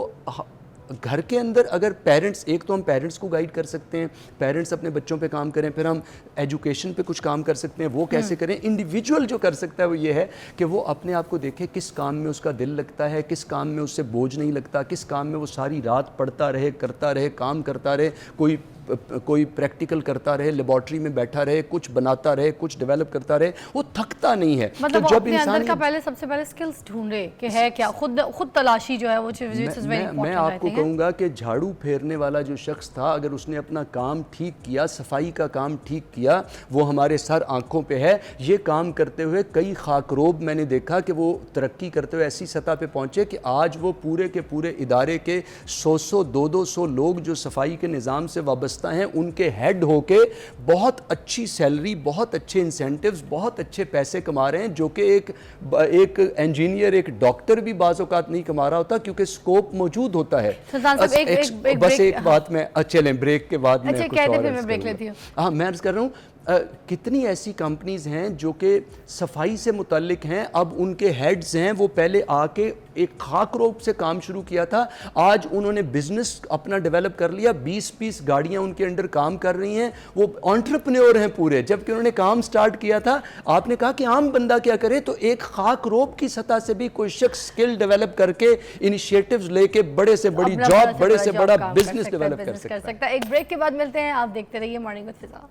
घर के अंदर, अगर पेरेंट्स, एक तो हम पेरेंट्स को गाइड कर सकते हैं, पेरेंट्स अपने बच्चों पे काम करें, फिर हम एजुकेशन पे कुछ काम कर सकते हैं। वो कैसे करें? इंडिविजुअल जो कर सकता है वो ये है कि वो अपने आप को देखे किस काम में उसका दिल लगता है, किस काम में उससे बोझ नहीं लगता, किस काम में वो सारी रात पढ़ता रहे, करता रहे, काम करता रहे, कोई प्रैक्टिकल करता रहे, लेबॉर्ट्री में बैठा रहे, कुछ बनाता रहे, कुछ डेवलप करता रहे, वो थकता नहीं है। मतलब तो जब इंसान का पहले सबसे पहले स्किल्स ढूंढे कि है क्या, खुद तलाशी जो है वो चीज़ मैं आपको कहूँगा कि झाड़ू फेरने वाला जो शख्स था, अगर उसने अपना काम ठीक किया, सफाई का काम ठीक किया, वो हमारे सर आंखों पे है। ये काम करते हुए कई खाकरोब मैंने देखा कि वो तरक्की करते हुए ऐसी सतह पे पहुँचे कि आज वो पूरे के पूरे इदारे के 100 200 लोग जो सफाई के निज़ाम से वाबस्ता हैं, उनके हेड होके बहुत अच्छी सैलरी, बहुत अच्छे इंसेंटिव्स, बहुत अच्छे पैसे कमा रहे हैं, जो कि एक इंजीनियर, एक डॉक्टर भी बाज़ औक़ात नहीं कमा रहा होता, क्योंकि स्कोप मौजूद होता है। बस एक बात में, चलें ब्रेक के बाद मैं कुछ और ब्रेक लेती हूँ। हाँ, मैं अर्ज़ कर रहा हूँ, कितनी ऐसी कंपनीज हैं जो कि सफाई से मुतल्लिक हैं, अब उनके हेड्स हैं, वो पहले आके एक खाकरोब से काम शुरू किया था, आज उन्होंने बिजनेस अपना डेवलप कर लिया, 20 गाड़ियां उनके अंडर काम कर रही हैं, वो एंटरप्रेन्योर हैं पूरे। जबकि उन्होंने काम स्टार्ट किया था, आपने कहा कि आम बंदा क्या करे, तो एक खाकरोब की सतह से भी कोई शख्स स्किल डेवलप करके, इनिशिएटिव्स लेके बड़े से बड़ी जॉब, बड़े से बड़ा बिजनेस डेवलप कर सकता है। एक ब्रेक के बाद मिलते हैं, आप देखते रहिए morning with Fiza.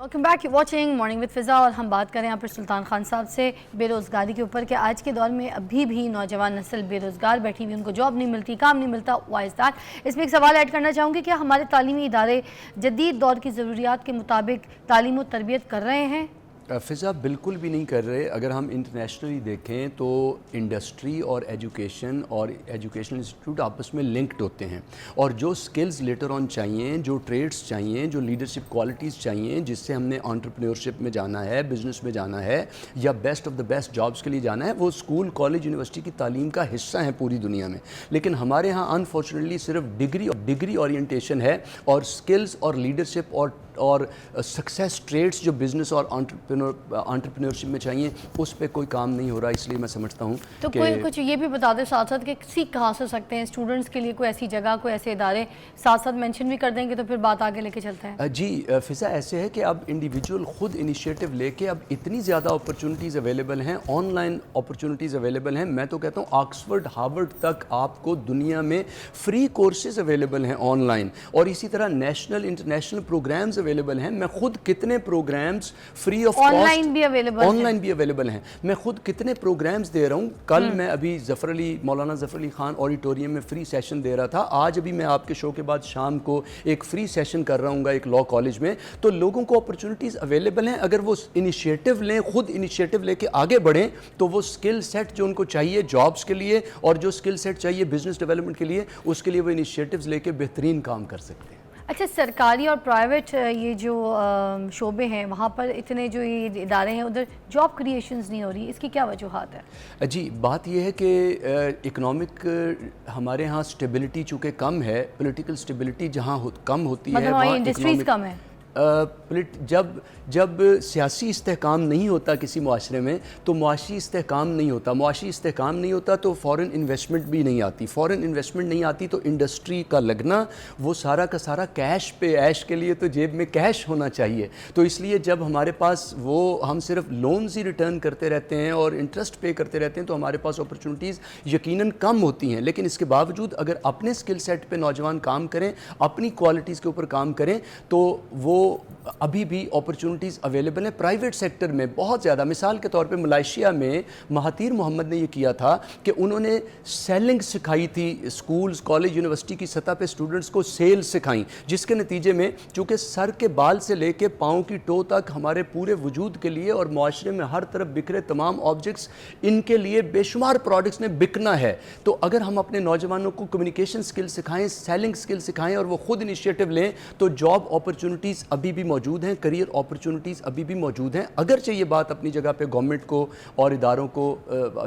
Welcome back, you watching morning with Fiza. और हम बात करें यहाँ पर सुल्तान खान साहब से बेरोज़गारी के ऊपर कि आज के दौर में अभी भी नौजवान नस्ल बेरोज़गार बैठी हुई, उनको जॉब नहीं मिलती, काम नहीं मिलता। Why is that? इसमें एक सवाल ऐड करना चाहूँगी कि हमारे तालीमी इदारे जदीद दौर की ज़रूरियात के मुताबिक तालीम और तरबियत कर रहे हैं? फ़िज़ा बिल्कुल भी नहीं कर रहे। अगर हम इंटरनेशनली देखें तो इंडस्ट्री और एजुकेशन और एजुकेशनल इंस्टीट्यूट आपस में लिंक्ड होते हैं, और जो स्किल्स लेटर ऑन चाहिए, जो ट्रेड्स चाहिए, जो लीडरशिप क्वालिटीज़ चाहिए, जिससे हमने एंटरप्रेन्योरशिप में जाना है, बिज़नेस में जाना है, या best of the best jobs के लिए जाना है, वो स्कूल, कॉलेज, यूनिवर्सिटी की तालीम का हिस्सा है पूरी दुनिया में। लेकिन हमारे यहाँ अनफॉर्चुनेटली सिर्फ डिग्री ओरिएंटेशन है, और स्किल्स और लीडरशिप और सक्सेस ट्रेड्स जो बिज़नेस और एंटरप्रेन्योरशिप में चाहिए, उस पर कोई काम नहीं हो रहा। इसलिए मैं समझता हूँ तो कोई कुछ ये भी बता दें साथ साथ कि सीख कहाँ से सकते हैं स्टूडेंट्स के लिए, कोई ऐसी जगह, कोई ऐसे इदारे साथ साथ मेंशन भी कर देंगे तो फिर बात आगे लेके चलते हैं। जी फ़िज़ा, ऐसे है कि अब इंडिविजुअल खुद इनिशिएटिव लेके अब इतनी ज़्यादा अपॉर्चुनिटीज़ अवेलेबल हैं, ऑनलाइन अपॉर्चुनिटीज़ अवेलेबल हैं। मैं तो कहता हूँ ऑक्सफोर्ड, हार्वर्ड तक आपको दुनिया में फ्री कोर्सेज अवेलेबल हैं ऑनलाइन, और इसी तरह नेशनल इंटरनेशनल प्रोग्राम्स अवेलेबल हैं। मैं खुद कितने प्रोग्राम्स फ्री ऑफ ऑनलाइन भी अवेलेबल हैं। मैं खुद कितने प्रोग्राम्स दे रहा हूँ। कल मैं अभी मौलाना ज़फ़र अली ख़ान ऑडिटोरियम में फ्री सेशन दे रहा था। आज अभी मैं आपके शो के बाद शाम को एक फ्री सेशन कर रहा हूँ एक लॉ कॉलेज में। तो लोगों को अपॉर्चुनिटीज़ अवेलेबल हैं, अगर वो इनिशिएटिव लें, खुद इनिशिएटिव लेके आगे बढ़ें, तो वो स्किल सेट जो उनको चाहिए जॉब्स के लिए, और जो स्किल सेट चाहिए बिजनेस डेवलपमेंट के लिए, उसके लिए वो इनिशिएटिव्स लेके बेहतरीन काम कर सकते हैं। अच्छा, सरकारी और प्राइवेट ये जो शोबे हैं वहाँ पर इतने जो ये इदारे हैं उधर जॉब क्रिएशंस नहीं हो रही, इसकी क्या वजूहात है? जी, बात यह है कि इकोनॉमिक हमारे यहाँ स्टेबिलिटी चूँकि कम है, पॉलिटिकल स्टेबिलिटी जहाँ कम होती है, वहाँ इंडस्ट्रीज कम है। जब सियासी इस्तेहकाम नहीं होता किसी मुआशरे में, तो मुआशी इस्तेहकाम नहीं होता। मुआशी इस्तेहकाम नहीं होता तो फ़ॉरेन इन्वेस्टमेंट भी नहीं आती। फ़ॉरेन इन्वेस्टमेंट नहीं आती तो इंडस्ट्री का लगना, वो सारा का सारा कैश पे, ऐश के लिए तो जेब में कैश होना चाहिए। तो इसलिए जब हमारे पास हम सिर्फ लोन्स ही रिटर्न करते रहते हैं और इंटरेस्ट पे करते रहते हैं, तो हमारे पास अपॉर्चुनिटीज़ यकीनन कम होती हैं। लेकिन इसके बावजूद अगर अपने स्किल सेट पे नौजवान काम करें, अपनी क्वालिटीज़ के ऊपर काम करें, तो वो अभी भी अपॉर्चुनिटीज़ अवेलेबल हैं प्राइवेट सेक्टर में बहुत ज़्यादा। मिसाल के तौर पे मलेशिया में महातीर मोहम्मद ने ये किया था कि उन्होंने सेलिंग सिखाई थी, स्कूल्स, कॉलेज, यूनिवर्सिटी की सतह पे स्टूडेंट्स को सेल सिखाई, जिसके नतीजे में चूँकि सर के बाल से लेके पाँव की टो तक हमारे पूरे वजूद के लिए और माशरे में हर तरफ बिखरे तमाम ऑब्जेक्ट्स, इनके लिए बेशुमार प्रोडक्ट्स ने बिकना है। तो अगर हम अपने नौजवानों को कम्युनिकेशन स्किल सिखाएँ, सेलिंग स्किल सिखाएँ, और वो खुद इनिशिएटिव लें, तो जॉब अपॉर्चुनिटीज़ अभी भी मौजूद हैं, करियर अपॉर्चुनिटीज़ अभी भी मौजूद हैं। अगरचे ये बात अपनी जगह पे गवर्नमेंट को और इदारों को,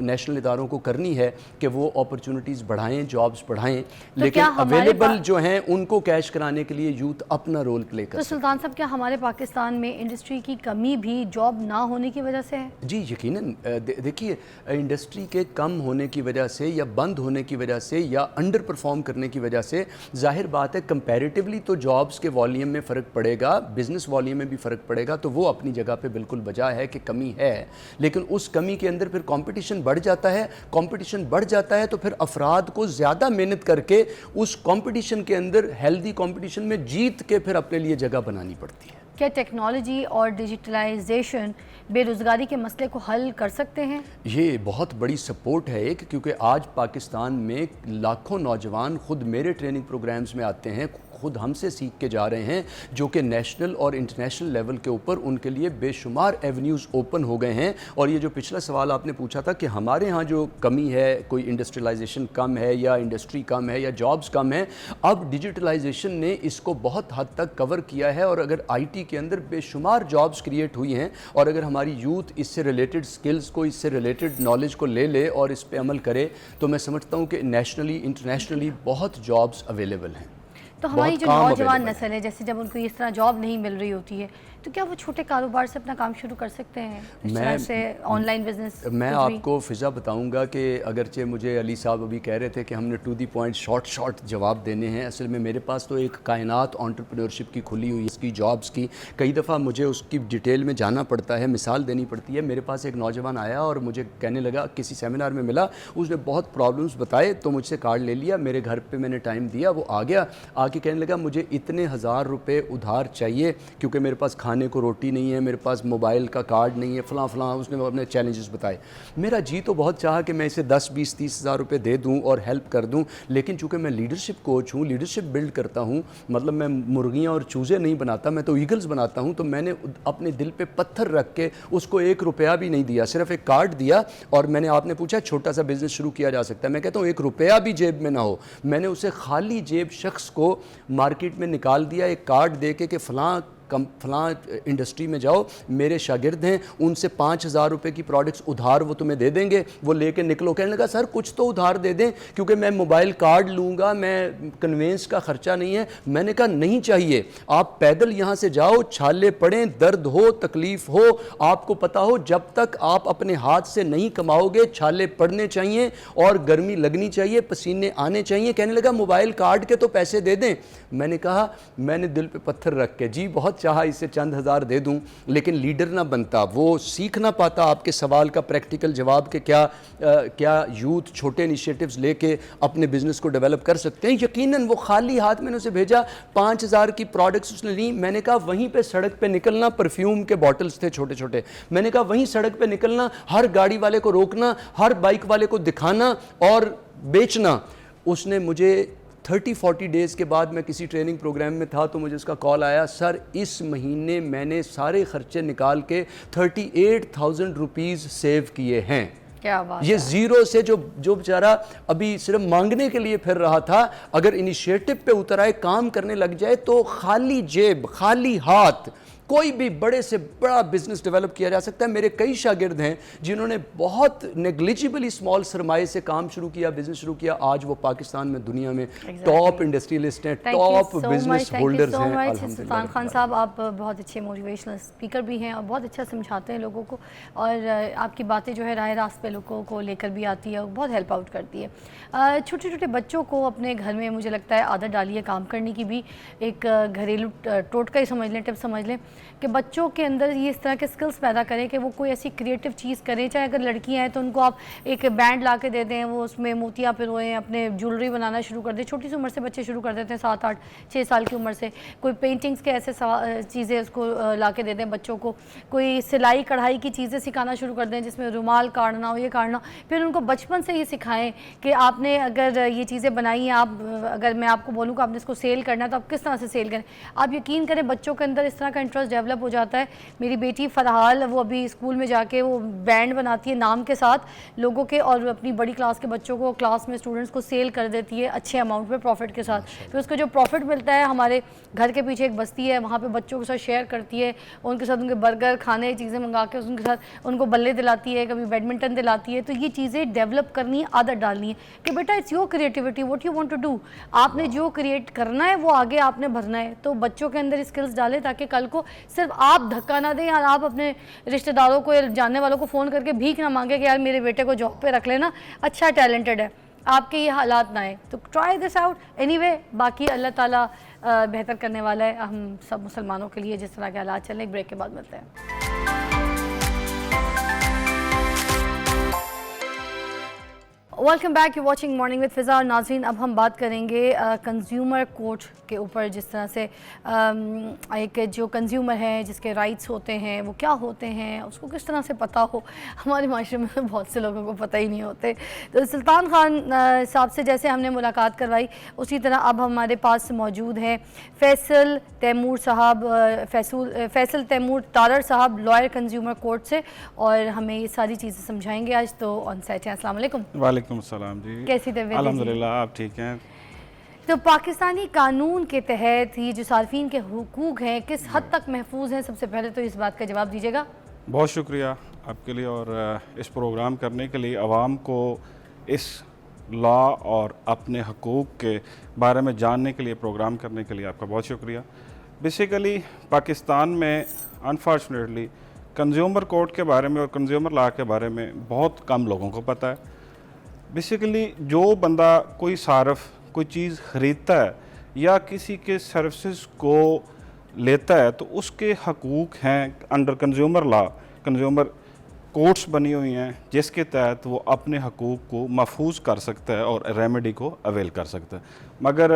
नेशनल इदारों को करनी है कि वो अपॉर्चुनिटीज़ बढ़ाएं, जॉब्स बढ़ाएं, तो लेकिन अवेलेबल जो हैं उनको कैश कराने के लिए यूथ अपना रोल प्ले कर। तो सुल्तान साहब, क्या हमारे पाकिस्तान में इंडस्ट्री की कमी भी जॉब ना होने की वजह से है? जी यकीनन। देखिए, इंडस्ट्री के कम होने की वजह से या बंद होने की वजह से या अंडर परफॉर्म करने की वजह से जाहिर बात है कंपैरेटिवली तो जॉब्स के वॉल्यूम में फ़र्क पड़ेगा, बिजनेस वॉल्यूम में भी फ़र्क पड़ेगा। तो वो अपनी जगह पे बिल्कुल बजा है कि कमी है, लेकिन उस कमी के अंदर फिर कंपटीशन बढ़ जाता है। कंपटीशन बढ़ जाता है तो फिर अफराद को ज़्यादा मेहनत करके उस कंपटीशन के अंदर, हेल्दी कंपटीशन में जीत के फिर अपने लिए जगह बनानी पड़ती है। क्या टेक्नोलॉजी और डिजिटलाइजेशन बेरोज़गारी के मसले को हल कर सकते हैं? ये बहुत बड़ी सपोर्ट है एक, क्योंकि आज पाकिस्तान में लाखों नौजवान खुद मेरे ट्रेनिंग प्रोग्राम्स में आते हैं, खुद हमसे सीख के जा रहे हैं, जो कि नेशनल और इंटरनेशनल लेवल के ऊपर उनके लिए बेशुमार एवेन्यूज़ ओपन हो गए हैं। और ये जो पिछला सवाल आपने पूछा था कि हमारे यहाँ जो कमी है, कोई इंडस्ट्रियलाइजेशन कम है या इंडस्ट्री कम है या जॉब्स कम है, अब डिजिटलाइजेशन ने इसको बहुत हद तक कवर किया है। और अगर आईटी के अंदर बेशुमार जॉब्स क्रिएट हुई हैं, और अगर हमारी यूथ इससे रिलेटेड स्किल्स को, इससे रिलेटेड नॉलेज को ले और इस पर अमल करे, तो मैं समझता हूँ कि नेशनली, इंटरनेशनली बहुत जॉब्स अवेलेबल हैं। तो हमारी जो नौजवान नस्ल है, जैसे जब उनको इस तरह जॉब नहीं मिल रही होती है, तो क्या वो छोटे कारोबार से अपना काम शुरू कर सकते हैं, इस तरह से ऑनलाइन बिजनेस? मैं आपको फ़िज़ा बताऊंगा कि अगरचे मुझे अली साहब अभी कह रहे थे कि हमने टू दी पॉइंट शॉर्ट जवाब देने हैं, असल में मेरे पास तो एक कायनात एंटरप्रेन्योरशिप की खुली हुई, इसकी जॉब्स की, कई दफ़ा मुझे उसकी डिटेल में जाना पड़ता है, मिसाल देनी पड़ती है। मेरे पास एक नौजवान आया और मुझे कहने लगा, किसी सेमिनार में मिला, उसने बहुत प्रॉब्लम्स बताए, तो मुझसे कार्ड ले लिया, मेरे घर पर मैंने टाइम दिया, वो आ गया, आके कहने लगा मुझे इतने 1000 रुपये उधार चाहिए क्योंकि मेरे पास खाने को रोटी नहीं है, मेरे पास मोबाइल का कार्ड नहीं है, फ़लाँ फ़लाँ उसने अपने चैलेंजेस बताए। मेरा जी तो बहुत चाहा कि मैं इसे 10, 20, 30 हज़ार रुपये दे दूँ और हेल्प कर दूँ, लेकिन चूँकि मैं लीडरशिप कोच हूँ, लीडरशिप बिल्ड करता हूँ, मतलब मैं मुर्गियाँ और चूज़े नहीं बनाता, मैं तो ईगल्स बनाता हूँ। तो मैंने अपने दिल पे पत्थर रख के उसको 1 रुपया भी नहीं दिया, सिर्फ एक कार्ड दिया। और मैंने, आपने पूछा छोटा सा बिजनेस शुरू किया जा सकता है, मैं कहता हूँ 1 रुपया भी जेब में ना हो, मैंने उसे खाली जेब शख्स को मार्केट में निकाल दिया, एक कार्ड दे के कि फ़लाँ इंडस्ट्री में जाओ, मेरे शागिर्द हैं, उनसे 5000 रुपये की प्रोडक्ट्स उधार वो तुम्हें दे देंगे, वो लेके निकलो। कहने लगा सर कुछ तो उधार दे दें क्योंकि मैं मोबाइल कार्ड लूँगा, मैं कन्वेंस का ख़र्चा नहीं है। मैंने कहा नहीं चाहिए, आप पैदल यहाँ से जाओ, छाले पड़ें, दर्द हो, तकलीफ़ हो, आपको पता हो जब तक आप अपने हाथ से नहीं कमाओगे छाले पड़ने चाहिए और गर्मी लगनी चाहिए, पसीने आने चाहिए। कहने लगा मोबाइल कार्ड के तो पैसे दे दें। मैंने कहा, मैंने दिल पे पत्थर रख के जी बहुत चाहा इससे चंद हज़ार दे दूं, लेकिन लीडर ना बनता, वो सीख ना पाता आपके सवाल का प्रैक्टिकल जवाब के क्या यूथ छोटे इनिशिएटिव्स लेके अपने बिजनेस को डेवलप कर सकते हैं। यकीनन वो खाली हाथ मैंने उसे भेजा, 5000 की प्रोडक्ट्स उसने ली। मैंने कहा वहीं पे सड़क पे निकलना, परफ्यूम के बॉटल्स थे छोटे छोटे, मैंने कहा वहीं सड़क पे निकलना, हर गाड़ी वाले को रोकना, हर बाइक वाले को दिखाना और बेचना। उसने मुझे 30-40 डेज़ के बाद, मैं किसी ट्रेनिंग प्रोग्राम में था तो मुझे उसका कॉल आया, सर इस महीने मैंने सारे खर्चे निकाल के 38,000 रुपीज़ सेव किए हैं। क्या बात ये ज़ीरो से जो बेचारा अभी सिर्फ मांगने के लिए फिर रहा था, अगर इनिशिएटिव पे उतर आए, काम करने लग जाए तो खाली जेब खाली हाथ कोई भी बड़े से बड़ा बिजनेस डेवलप किया जा सकता है। मेरे कई शागिर्द हैं जिन्होंने बहुत नेग्लिजिबली स्मॉल सरमाए से काम शुरू किया, बिजनेस शुरू किया, आज वो पाकिस्तान में दुनिया में टॉप इंडस्ट्रियलिस्ट हैं, टॉप बिजनेस होल्डर्स हैं। अल्हम्दुलिल्लाह। सुल्तान खान साहब, आप बहुत अच्छे मोटिवेशनल स्पीकर भी हैं और बहुत अच्छा समझाते हैं लोगों को, और आपकी बातें जो है राह रास्त पे लोगों को लेकर भी आती है और बहुत हेल्प आउट करती है। छोटे छोटे बच्चों को अपने घर में मुझे लगता है आदत डालिए काम करने की भी, एक घरेलू टोटका ही समझ लें, टिप समझ लें कि बच्चों के अंदर ये इस तरह के स्किल्स पैदा करें कि वो कोई ऐसी क्रिएटिव चीज़ करें। चाहे अगर लड़कियां हैं तो उनको आप एक बैंड ला के दे दें, वो उसमें मोतियाँ पिरोएं, अपने ज्वेलरी बनाना शुरू कर दें। छोटी सी उम्र से बच्चे शुरू कर देते हैं, 7, 8, 6 साल की उम्र से। कोई पेंटिंग्स के ऐसे चीज़ें उसको ला के दे दें बच्चों को, कोई सिलाई कढ़ाई की चीज़ें सिखाना शुरू कर दें जिसमें रुमाल काटना हो, ये काटना। फिर उनको बचपन से ये सिखाएं कि आपने अगर ये चीज़ें बनाई हैं, आप अगर मैं आपको बोलूँ कि आपने इसको सेल करना है तो आप किस तरह से सेल करें। आप यकीन करें बच्चों के अंदर इस तरह का इंटरेस्ट डेवलप हो जाता है। मेरी बेटी फरहाल, वो अभी स्कूल में जाके वो बैंड बनाती है नाम के साथ लोगों के, और अपनी बड़ी क्लास के बच्चों को, क्लास में स्टूडेंट्स को सेल कर देती है अच्छे अमाउंट में, प्रॉफिट के साथ। फिर उसका जो प्रॉफिट मिलता है, हमारे घर के पीछे एक बस्ती है, वहाँ पे बच्चों के साथ शेयर करती है, उनके साथ उनके बर्गर खाने चीज़ें मंगा के उनके साथ उनको बल्ले दिलाती है, कभी बैडमिंटन दिलाती है। तो ये चीज़ें डेवलप करनी है, आदत डालनी है कि बेटा it's your creativity, what you want to do. आपने जो क्रिएट करना है वो आगे आपने भरना है। तो बच्चों के अंदर स्किल्स डालें ताकि कल को सिर्फ आप धक्का ना दें, यार आप अपने रिश्तेदारों को या जानने वालों को फ़ोन करके भीख ना मांगे कि यार मेरे बेटे को जॉब पे रख लेना, अच्छा टैलेंटेड है, आपके ये हालात ना आए। तो ट्राई दिस आउट एनीवे। बाकी अल्लाह ताला बेहतर करने वाला है हम सब मुसलमानों के लिए, जिस तरह के हालात चलें। एक ब्रेक के बाद मिलते हैं। Welcome back, you watching morning with Fiza. और नाज़रीन, अब हम बात करेंगे कंज्यूमर कोर्ट के ऊपर, जिस तरह से एक जो कंज्यूमर है जिसके राइट्स होते हैं वो क्या होते हैं, उसको किस तरह से पता हो। हमारे माशरे में बहुत से लोगों को पता ही नहीं होते। तो सुल्तान खान साहब से जैसे हमने मुलाकात करवाई, उसी तरह अब हमारे पास मौजूद है फैसल तैमूर साहब, फैसल तैमूर तारर साहब, लॉयर कंज्यूमर कोर्ट से, और हमें ये सारी चीज़ें समझाएंगे आज। तो ऑन साइट हैं। अस्सलाम वालेकुम। वालेकुम सलाम जी, कैसी तबीयत? अल्हम्दुलिल्लाह, आप ठीक हैं? तो पाकिस्तानी कानून के तहत ये जो सार्फिन के हुकूक हैं किस हद तक महफूज हैं, सबसे पहले तो इस बात का जवाब दीजिएगा। बहुत शुक्रिया आपके लिए और इस प्रोग्राम करने के लिए, आवाम को इस लॉ और अपने हकूक़ के बारे में जानने के लिए, प्रोग्राम करने के लिए आपका बहुत शुक्रिया। बेसिकली पाकिस्तान में अनफॉर्चुनेटली कंज्यूमर कोर्ट के बारे में और कंज्यूमर लॉ के बारे में बहुत कम लोगों को पता है। बेसिकली जो बंदा कोई सार्फ कोई चीज़ ख़रीदता है या किसी के सर्विसेज को लेता है तो उसके हकूक़ हैं under consumer law. Consumer courts बनी हुई हैं जिसके तहत वो अपने हकूक़ को महफूज कर सकता है और रेमेडी को अवेल कर सकता है। मगर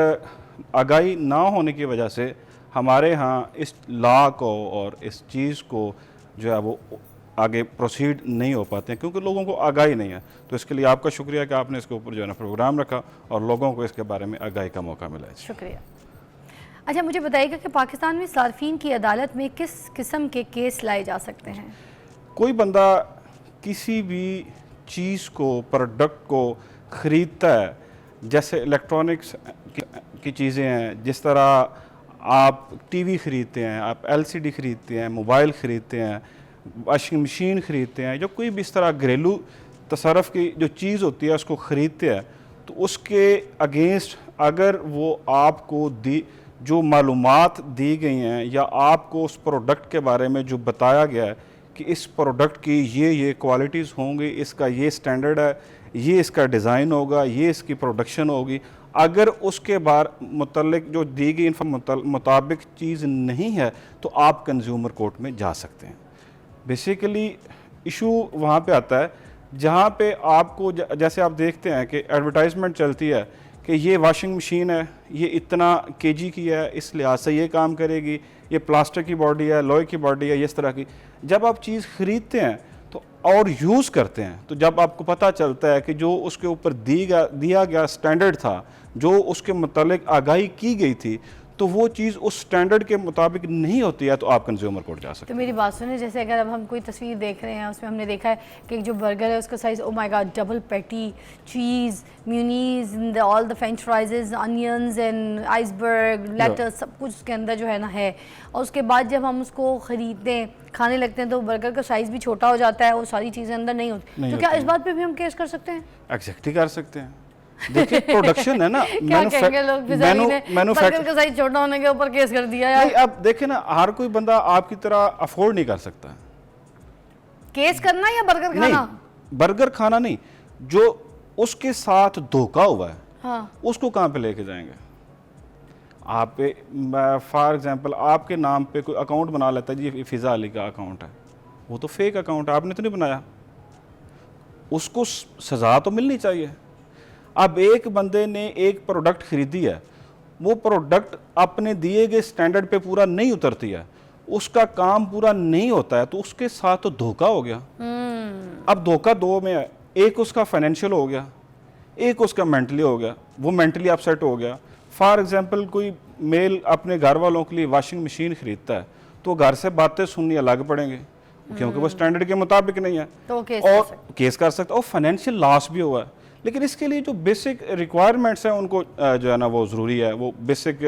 आगाही ना होने की वजह से हमारे यहाँ इस लॉ को और इस चीज़ को जो है वो आगे प्रोसीड नहीं हो पाते हैं, क्योंकि लोगों को आगाही नहीं है। तो इसके लिए आपका शुक्रिया कि आपने इसके ऊपर जो है ना प्रोग्राम रखा और लोगों को इसके बारे में आगाही का मौका मिला। शुक्रिया। अच्छा, मुझे बताइएगा कि पाकिस्तान में सार्फिन की अदालत में किस किस्म के केस लाए जा सकते हैं? कोई बंदा किसी भी चीज़ को, प्रोडक्ट को ख़रीदता है, जैसे इलेक्ट्रॉनिक्स की चीज़ें हैं, जिस तरह आप टीवी ख़रीदते हैं, आप एलसीडी ख़रीदते हैं, मोबाइल ख़रीदते हैं, वॉशिंग मशीन ख़रीदते हैं, जो कोई भी इस तरह घरेलू तसरफ़ की जो चीज़ होती है उसको ख़रीदते हैं, तो उसके अगेंस्ट अगर वो आपको जो मालूमात दी गई हैं या आपको उस प्रोडक्ट के बारे में जो बताया गया है कि इस प्रोडक्ट की ये क्वालिटीज़ होंगी, इसका ये स्टैंडर्ड है, ये इसका डिज़ाइन होगा, ये इसकी प्रोडक्शन होगी, अगर उसके मुतल्लिक जो दी गई मुताबिक चीज़ नहीं है तो आप कंज्यूमर कोर्ट में जा सकते हैं। बेसिकली इशू वहाँ पे आता है जहाँ पे आपको जैसे आप देखते हैं कि एडवर्टाइजमेंट चलती है कि ये वॉशिंग मशीन है, ये इतना केजी की है, इस लिहाज से ये काम करेगी, ये प्लास्टिक की बॉडी है, लोहे की बॉडी है, इस तरह की। जब आप चीज़ ख़रीदते हैं तो और यूज़ करते हैं तो जब आपको पता चलता है कि जो उसके ऊपर दिया गया स्टैंडर्ड था, जो उसके मुतालिक आगाही की गई थी, तो वो चीज़ उस स्टैंडर्ड के मुताबिक नहीं होती है तो आप कंज्यूमर कोर्ट जा सकते हैं। तो मेरी बात सुनिए, जैसे अगर अब हम कोई तस्वीर देख रहे हैं उसमें हमने देखा है कि जो बर्गर है उसका size, oh my god, double patty, cheese, mayonnaise, all the french fries, onions and iceberg, lettuce, सब कुछ उसके अंदर जो है ना है। और उसके बाद जब हम उसको ख़रीदते हैं, खाने लगते हैं, तो बर्गर का साइज़ भी छोटा हो जाता है और सारी चीज़ें अंदर नहीं होती। तो क्या इस बात पर भी हम केस कर सकते हैं? एग्जैक्टली कर सकते हैं। देखिए प्रोडक्शन है ना, मैन्युफैक्चर का साइज छोटा होने के ऊपर केस कर दिया यार। नहीं, अब देखिए ना, हर कोई बंदा आपकी तरह अफोर्ड नहीं कर सकता। केस करना या बर्गर खाना? नहीं, बर्गर खाना नहीं, जो उसके साथ धोखा हुआ है, हाँ, उसको कहाँ पे लेके जाएंगे? आप फॉर एग्जांपल आपके नाम पे कोई अकाउंट बना लेता है जी, ये फिजा अली का अकाउंट है, वो तो फेक अकाउंट है, आपने तो नहीं बनाया, उसको सजा तो मिलनी चाहिए। अब एक बंदे ने एक प्रोडक्ट खरीदी है, वो प्रोडक्ट अपने दिए गए स्टैंडर्ड पे पूरा नहीं उतरती है, उसका काम पूरा नहीं होता है, तो उसके साथ तो धोखा हो गया। अब धोखा दो में है, एक उसका फाइनेंशियल हो गया, एक उसका मेंटली हो गया, वो मेंटली अपसेट हो गया। फॉर एग्जांपल कोई मेल अपने घर वालों के लिए वॉशिंग मशीन खरीदता है, तो घर से बातें सुननी अलग पड़ेंगे क्योंकि वो स्टैंडर्ड के मुताबिक नहीं है, तो केस कर सकता, और फाइनेंशियल लॉस भी हुआ है। लेकिन इसके लिए जो बेसिक रिक्वायरमेंट्स हैं उनको जो है ना वो ज़रूरी है, वो बेसिक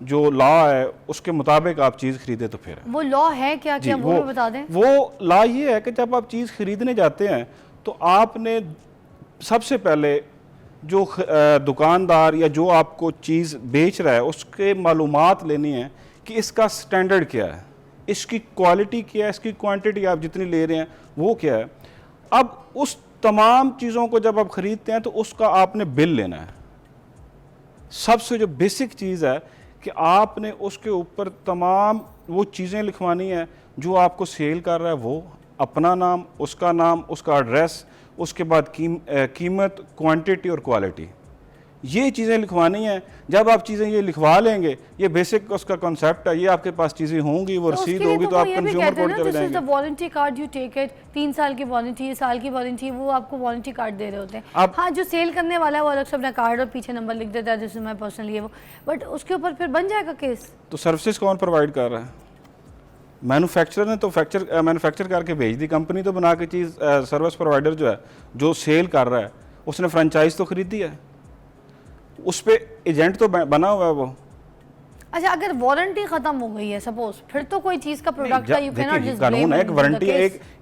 जो लॉ है उसके मुताबिक आप चीज़ खरीदे तो फिर वो लॉ है क्या? क्या वो बता दें। वो लॉ ये है कि जब आप चीज़ खरीदने जाते हैं तो आपने सबसे पहले जो दुकानदार या जो आपको चीज़ बेच रहा है उसके मालूमात लेनी है कि इसका स्टैंडर्ड क्या है, इसकी क्वालिटी क्या है, इसकी क्वांटिटी आप जितनी ले रहे हैं वो क्या है। अब उस तमाम चीज़ों को जब आप ख़रीदते हैं तो उसका आपने बिल लेना है। सबसे जो बेसिक चीज़ है कि आपने उसके ऊपर तमाम वो चीज़ें लिखवानी है जो आपको सेल कर रहा है, वो अपना नाम, उसका एड्रेस, उसके बाद कीमत, क्वांटिटी और क्वालिटी, ये चीज़ें लिखवानी है। जब आप चीज़ें ये लिखवा लेंगे, ये बेसिक उसका कॉन्सेप्ट है, ये आपके पास चीज़ें होंगी, वो रसीद होगी, तो आप कंज्यूमर कोर्ट चले जाएंगे। Warranty card you take it, 3 साल की वारंटी, साल की वारंटी, वो आपको वारंटी कार्ड दे रहे होते हैं। हाँ, जो सेल करने वाला है वो अलग से अपना कार्ड और पीछे नंबर लिख देता है, दिस इज माय पर्सनल ये वो, बट उसके ऊपर फिर बन जाएगा केस। तो सर्विसेज कौन प्रोवाइड कर रहा है? मैन्युफैक्चरर ने तो मैन्युफैक्चर करके भेज दी, कंपनी तो बना के चीज़, सर्विस प्रोवाइडर जो है जो सेल कर रहा है उसने फ्रेंचाइज तो खरीदी है, उस पे एजेंट तो बना हुआ है वो। अच्छा, अगर वारंटी खत्म हो गई है सपोज, फिर तो कोई चीज का प्रोडक्ट का यू कैन नॉट जस्ट कानून है, एक वारंटी,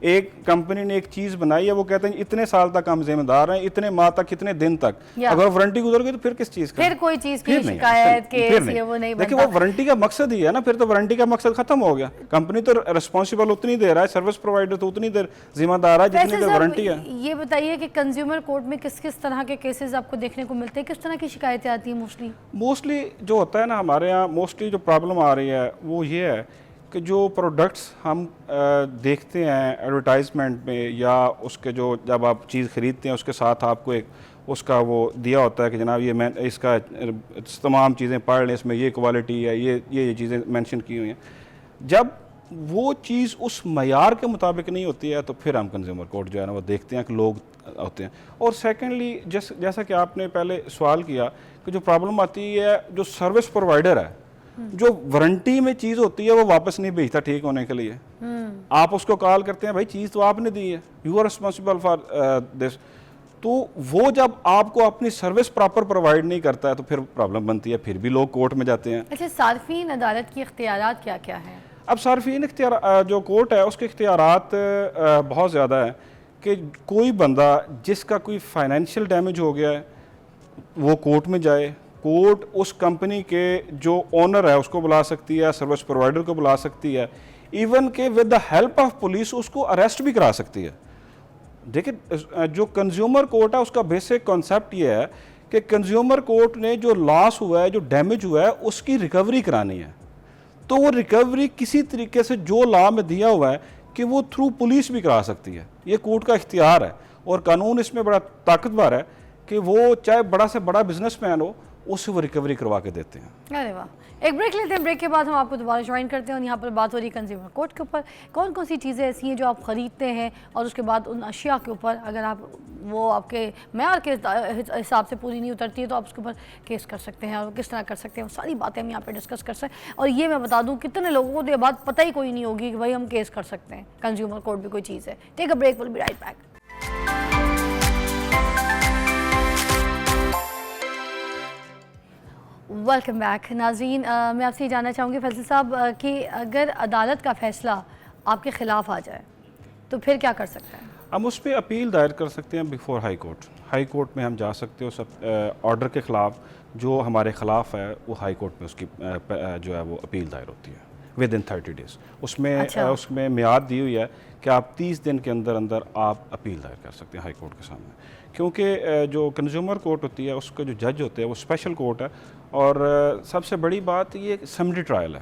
एक कंपनी ने एक चीज बनाई है, वो कहते हैं इतने साल तक हम जिम्मेदार हैं, इतने माह तक, इतने दिन तक, अगर वारंटी गुजर गई तो फिर किस चीज का, फिर कोई चीज की शिकायत केस ये वो नहीं बनता। देखिए वो वारंटी का मकसद ही है ना, फिर तो वारंटी का मकसद खत्म हो गया। कंपनी तो रिस्पॉन्सिबल उतनी देर है, सर्विस प्रोवाइडर तो उतनी देर जिम्मेदार है जितनी देर वारंटी है। ये बताइए कि कंज्यूमर कोर्ट में किस किस तरह के केसेस आपको देखने को मिलते हैं, किस तरह की शिकायतें आती हैं? मोस्टली जो होता है ना हमारे यहाँ, मोस्टली जो प्रॉब्लम आ रही है वो ये है, कि जो प्रोडक्ट्स हम देखते हैं एडवर्टाइजमेंट में या उसके जो जब आप चीज़ ख़रीदते हैं उसके साथ आपको एक उसका वो दिया होता है कि जनाब ये मैं इसका तमाम चीज़ें पढ़ लें, इसमें ये क्वालिटी है, ये चीज़ें मेंशन की हुई हैं। जब वो चीज़ उस मयार के मुताबिक नहीं होती है तो फिर हम कंज्यूमर कोर्ट जो है ना वो देखते हैं कि लोग होते हैं। और सेकेंडली जैसा कि आपने पहले सवाल किया कि जो प्रॉब्लम आती है जो सर्विस प्रोवाइडर है, जो वारंटी में चीज़ होती है वो वापस नहीं भेजता ठीक होने के लिए। आप उसको कॉल करते हैं, भाई चीज़ तो आपने दी है, you are responsible for this, तो वो जब आपको अपनी सर्विस प्रॉपर प्रोवाइड नहीं करता है तो फिर प्रॉब्लम बनती है, फिर भी लोग कोर्ट में जाते हैं। अच्छा, सार्फिन अदालत की इख्तियारात क्या क्या हैं? अब सार्फिन इख्तियार जो कोर्ट है उसके इख्तियारात बहुत ज़्यादा है कि कोई बंदा जिसका कोई फाइनेंशियल डैमेज हो गया है वो कोर्ट में जाए, कोर्ट उस कंपनी के जो ओनर है उसको बुला सकती है, सर्विस प्रोवाइडर को बुला सकती है, इवन के with the help of police उसको अरेस्ट भी करा सकती है। देखिए जो कंज्यूमर कोर्ट है उसका बेसिक कॉन्सेप्ट ये है कि कंज्यूमर कोर्ट ने जो लॉस हुआ है, जो डैमेज हुआ है, उसकी रिकवरी करानी है। तो वो रिकवरी किसी तरीके से जो लॉ में दिया हुआ है कि वो थ्रू पुलिस भी करा सकती है, ये कोर्ट का इख्तियार है। और कानून इसमें बड़ा ताकतवर है कि वो चाहे बड़ा से बड़ा बिजनेसमैन हो उससे वो रिकवरी करवा के देते हैं। अरे वाह, एक ब्रेक लेते हैं, ब्रेक के बाद हम आपको दोबारा ज्वाइन करते हैं। और यहाँ पर बात हो रही है कंज्यूमर कोर्ट के ऊपर, कौन कौन सी चीज़ें ऐसी हैं जो आप ख़रीदते हैं और उसके बाद उन अशिया के ऊपर अगर आप वो आपके मेयार के हिसाब से पूरी नहीं उतरती है तो आप उसके ऊपर केस कर सकते हैं, और किस तरह कर सकते हैं, वो सारी बातें हम यहाँ पर डिस्कस कर सकते हैं। और ये मैं बता दूँ कितने लोगों को तो ये बात पता ही कोई नहीं होगी कि भाई हम केस कर सकते हैं, कंज्यूमर कोर्ट भी कोई चीज़ है। Take a break, will be right back. Welcome back नाज़रीन। मैं आपसे ये जानना चाहूँगी फैसल साहब कि अगर अदालत का फ़ैसला आपके ख़िलाफ़ आ जाए तो फिर क्या कर सकते हैं? हम उस पर अपील दायर कर सकते हैं before high court. High court में हम जा सकते हैं उस ऑर्डर के ख़िलाफ़ जो हमारे ख़िलाफ़ है, वो हाई कोर्ट में उसकी जो है वो अपील दायर होती है विद इन 30 डेज़। उसमें अच्छा। उसमें मियाद दी हुई है कि आप 30 दिन के अंदर अंदर आप अपील दायर कर सकते हैं हाई कोर्ट के सामने, क्योंकि जो कंज्यूमर कोर्ट होती है उसका जो जज होते हैं वो स्पेशल कोर्ट है। और सबसे बड़ी बात ये समरी ट्रायल है।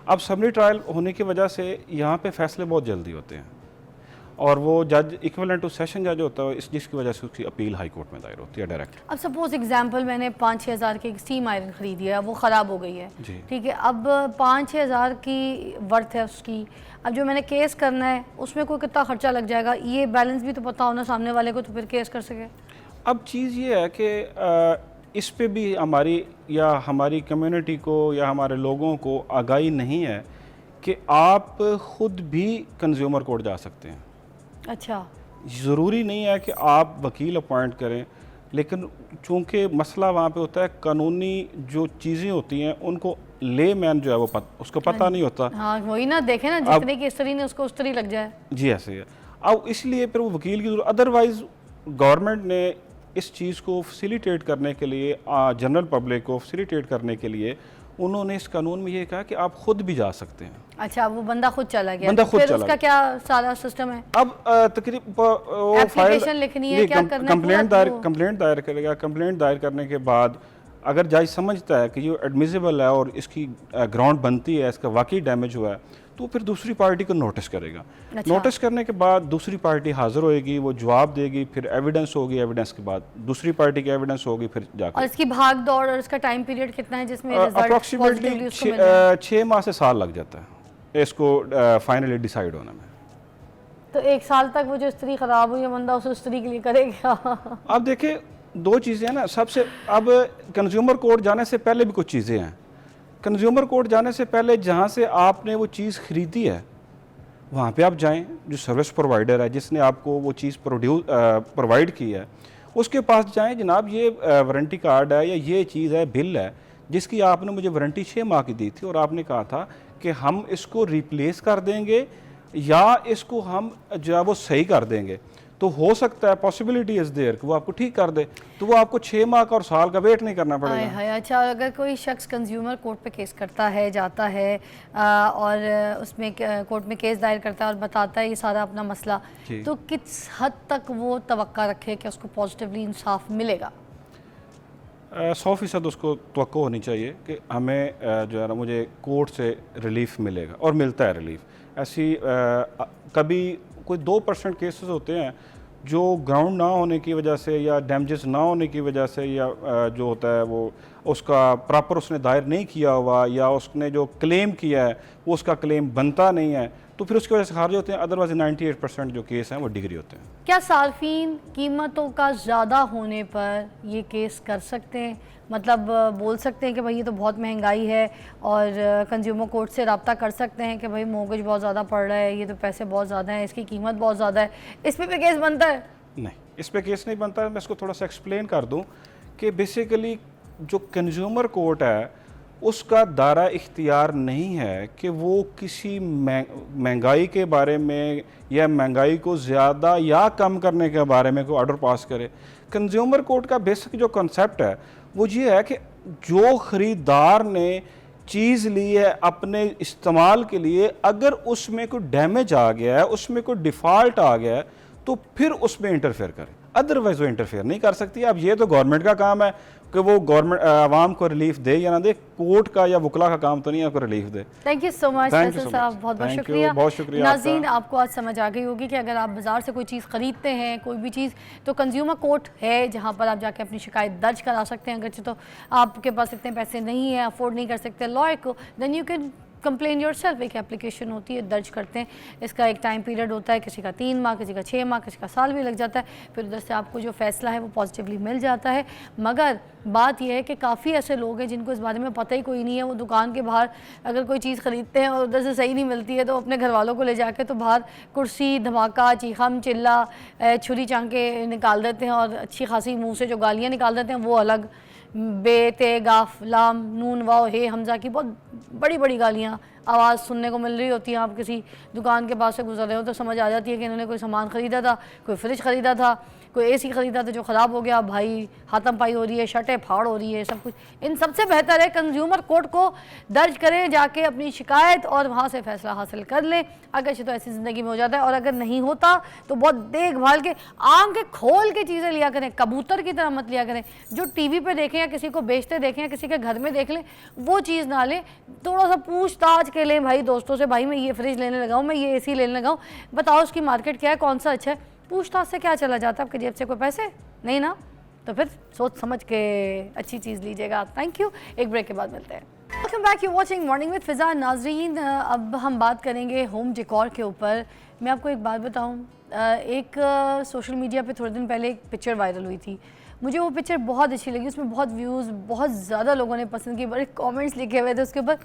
अब समरी ट्रायल होने की वजह से यहाँ पे फ़ैसले बहुत जल्दी होते हैं और वो जज इक्विवेलेंट टू सेशन जज होता है, जिसकी वजह से उसकी अपील हाई कोर्ट में दायर होती है डायरेक्ट। अब सपोज एग्जांपल मैंने 5-6 हज़ार की एक स्टीम आयरन ख़रीदी है, वो ख़राब हो गई है, जी। ठीक है, अब 5-6 हज़ार की वर्थ है उसकी, अब जो मैंने केस करना है उसमें कोई कितना ख़र्चा लग जाएगा, ये बैलेंस भी तो पता होना सामने वाले को तो फिर केस कर सके। अब चीज़ ये है कि इस पे भी हमारी कम्युनिटी को या हमारे लोगों को आगाही नहीं है कि आप ख़ुद भी कंज्यूमर कोर्ट जा सकते हैं। अच्छा, ज़रूरी नहीं है कि आप वकील अपॉइंट करें, लेकिन चूँकि मसला वहाँ पे होता है कानूनी जो चीज़ें होती हैं उनको ले मैन जो है वो उसको पता नहीं होता। हाँ वही ना, देखे ना जितने की स्त्री ने उसको उस तरह लग जाए। जी ऐसे है। अब इसलिए फिर वो वकील की जरूरत, अदरवाइज़ गवर्नमेंट ने इस चीज़ को फैसिलिटेट करने के लिए, जनरल पब्लिक को फैसिलिटेट करने के लिए उन्होंने इस कानून में ये कहा कि आप खुद भी जा सकते हैं। अच्छा, वो बंदा खुद चला गया, बंदा खुद फिर चला उसका गया। क्या सारा सिस्टम है? अब तकरीबन एप्लीकेशन लिखनी है, क्या करना है, कंप्लेंट दायर करेगा। कंप्लेंट दायर करने के बाद अगर जज समझता है कि ये एडमिसिबल है और इसकी ग्राउंड बनती है, इसका वाकई डैमेज हुआ है, तो फिर दूसरी पार्टी को नोटिस करेगा। अच्छा। नोटिस करने के बाद दूसरी पार्टी हाजिर होएगी, वो जवाब देगी, फिर एविडेंस होगी, एविडेंस के बाद दूसरी पार्टी की एविडेंस होगी, फिर जाकर और इसकी भाग दौड़ और इसका टाइम पीरियड कितना है जिसमें रिजल्ट अप्रॉक्सीमेटली पॉजिटिवली उसको मिल जाए? 6 माह से साल लग जाता है इसको फाइनली डिसाइड होने में। तो 1 साल तक वो जो स्त्री खराब हुई है बंदा उस स्त्री के लिए करेगा। अब देखिए 2 चीज़ें हैं ना, सबसे अब कंज्यूमर कोर्ट जाने से पहले भी कुछ चीज़ें हैं। कंज्यूमर कोर्ट जाने से पहले जहाँ से आपने वो चीज़ ख़रीदी है वहाँ पे आप जाएं, जो सर्विस प्रोवाइडर है जिसने आपको वो चीज़ प्रोवाइड की है उसके पास जाएं, जनाब ये वारंटी कार्ड है या ये चीज़ है, बिल है जिसकी आपने मुझे वारंटी 6 माह की दी थी और आपने कहा था कि हम इसको रिप्लेस कर देंगे या इसको हम जो है वो सही कर देंगे, तो हो सकता है पॉसिबिलिटी इज़ देयर कि वो आपको ठीक कर दे, तो वो आपको 6 माह का और साल का वेट नहीं करना पड़ेगा। हाय अच्छा, अगर कोई शख्स कंज्यूमर कोर्ट पे केस करता है, जाता है और उसमें कोर्ट में केस दायर करता है और बताता है ये सारा अपना मसला, तो किस हद तक वो तवक्का रखे कि उसको पॉजिटिवली इंसाफ मिलेगा? 100% उसको तवक्को होनी चाहिए कि हमें जो है ना मुझे कोर्ट से रिलीफ मिलेगा, और मिलता है रिलीफ। ऐसी कभी कोई 2% केसेस होते हैं जो ग्राउंड ना होने की वजह से या डैमेजेस ना होने की वजह से, या जो होता है वो उसका प्रॉपर उसने दायर नहीं किया हुआ, या उसने जो क्लेम किया है वो उसका क्लेम बनता नहीं है, तो फिर उसकी वजह से खारिज होते हैं। अदरवाइज 98% जो केस हैं वो डिग्री होते हैं। क्या सार्फिन कीमतों का ज़्यादा होने पर ये केस कर सकते हैं? मतलब बोल सकते हैं कि भाई ये तो बहुत महंगाई है, और कंज्यूमर कोर्ट से रब्ता कर सकते हैं कि भाई मोर्गेज बहुत ज़्यादा पड़ रहा है, ये तो पैसे बहुत ज़्यादा हैं, इसकी कीमत बहुत ज़्यादा है, इस पे भी केस बनता है? नहीं, इस पे केस नहीं बनता है। मैं इसको थोड़ा सा एक्सप्लेन कर दूं कि बेसिकली जो कंज्यूमर कोर्ट है उसका दायरा इख्तियार नहीं है कि वो किसी महंगाई के बारे में या महंगाई को ज़्यादा या कम करने के बारे में कोई ऑर्डर पास करे। कंज्यूमर कोर्ट का बेसिक जो कॉन्सेप्ट है वो ये है कि जो ख़रीदार ने चीज़ ली है अपने इस्तेमाल के लिए, अगर उसमें कोई डैमेज आ गया है, उसमें कोई डिफ़ॉल्ट आ गया है, तो फिर उसमें इंटरफेयर करें, अदरवाइज वो इंटरफेयर नहीं कर सकती। अब ये तो गवर्नमेंट का काम है कि वो गवर्नमेंट आवाम को रिलीफ दे या ना दे, कोर्ट का या वकला का काम तो नहीं है को relief they. Thank you so much Faisal साहब, बहुत बहुत शुक्रिया। बहुत शुक्रिया नाज़रीन, आपको आज समझ आ गई होगी कि अगर आप बाज़ार से कोई चीज़ ख़रीदते हैं, कोई भी चीज़, तो कंज्यूमर कोर्ट है जहाँ पर आप जाके अपनी शिकायत दर्ज करा सकते हैं। अगरचे तो आपके पास इतने पैसे नहीं है, अफोर्ड नहीं कर सकते लॉयर को, then you can complain yourself. एक एप्लीकेशन होती है, दर्ज करते हैं, इसका एक टाइम पीरियड होता है, किसी का 3 माह, किसी का 6 माह, किसी का साल भी लग जाता है, फिर उधर से आपको जो फ़ैसला है वो पॉजिटिवली मिल जाता है। मगर बात यह है कि काफ़ी ऐसे लोग हैं जिनको इस बारे में पता ही कोई नहीं है। वो दुकान के बाहर अगर कोई चीज़ ख़रीदते हैं और उधर से सही नहीं मिलती है तो अपने घर वालों को ले जाके तो बाहर कुर्सी, धमाका, चीखम चिल्ला, छुरी चांके निकाल देते हैं, और अच्छी खासी मुँह से जो गालियाँ निकाल देते हैं वो अलग। बे, ते, गाफ, लाम, नून, वाव, हे, हमज़ा की बहुत बड़ी बड़ी गालियाँ आवाज़ सुनने को मिल रही होती है। आप किसी दुकान के पास से गुजर रहे हो तो समझ आ जाती है कि इन्होंने कोई सामान ख़रीदा था, कोई फ्रिज ख़रीदा था, कोई एसी ख़रीदा था जो ख़राब हो गया, भाई हाथम पाई हो रही है, शर्टें फाड़ हो रही है, सब कुछ। इन सबसे बेहतर है कंज्यूमर कोर्ट को दर्ज करें जाके अपनी शिकायत, और वहाँ से फ़ैसला हासिल कर लें। अगर तो ऐसी ज़िंदगी में हो जाता है, और अगर नहीं होता तो बहुत देखभाल के, आंखें खोल के चीज़ें लिया करें, कबूतर की तरह मत लिया करें। जो टीवी पे देखें या किसी को बेचते देखें या किसी के घर में देख लें वो चीज़ ना लें। थोड़ा सा पूछताछ के लें भाई दोस्तों से, भाई मैं ये फ्रिज लेने लगा हूँ, मैं ये एसी लेने लगा हूँ, बताओ उसकी मार्केट क्या है, कौन सा अच्छा है। पूछताछ से क्या चला जाता है, आपके जेब से कोई पैसे नहीं ना, तो फिर सोच समझ के अच्छी चीज़ लीजिएगा। थैंक यू, एक ब्रेक के बाद मिलते हैं। Welcome back, you watching morning with Fiza. नाज़रीन, अब हम बात करेंगे होम डेकोर के ऊपर। मैं आपको एक बात बताऊं, एक सोशल मीडिया पे थोड़े दिन पहले एक पिक्चर वायरल हुई थी। मुझे वो पिक्चर बहुत अच्छी लगी, उसमें बहुत व्यूज़, बहुत ज़्यादा लोगों ने पसंद की, बड़े कमेंट्स लिखे हुए थे उसके ऊपर।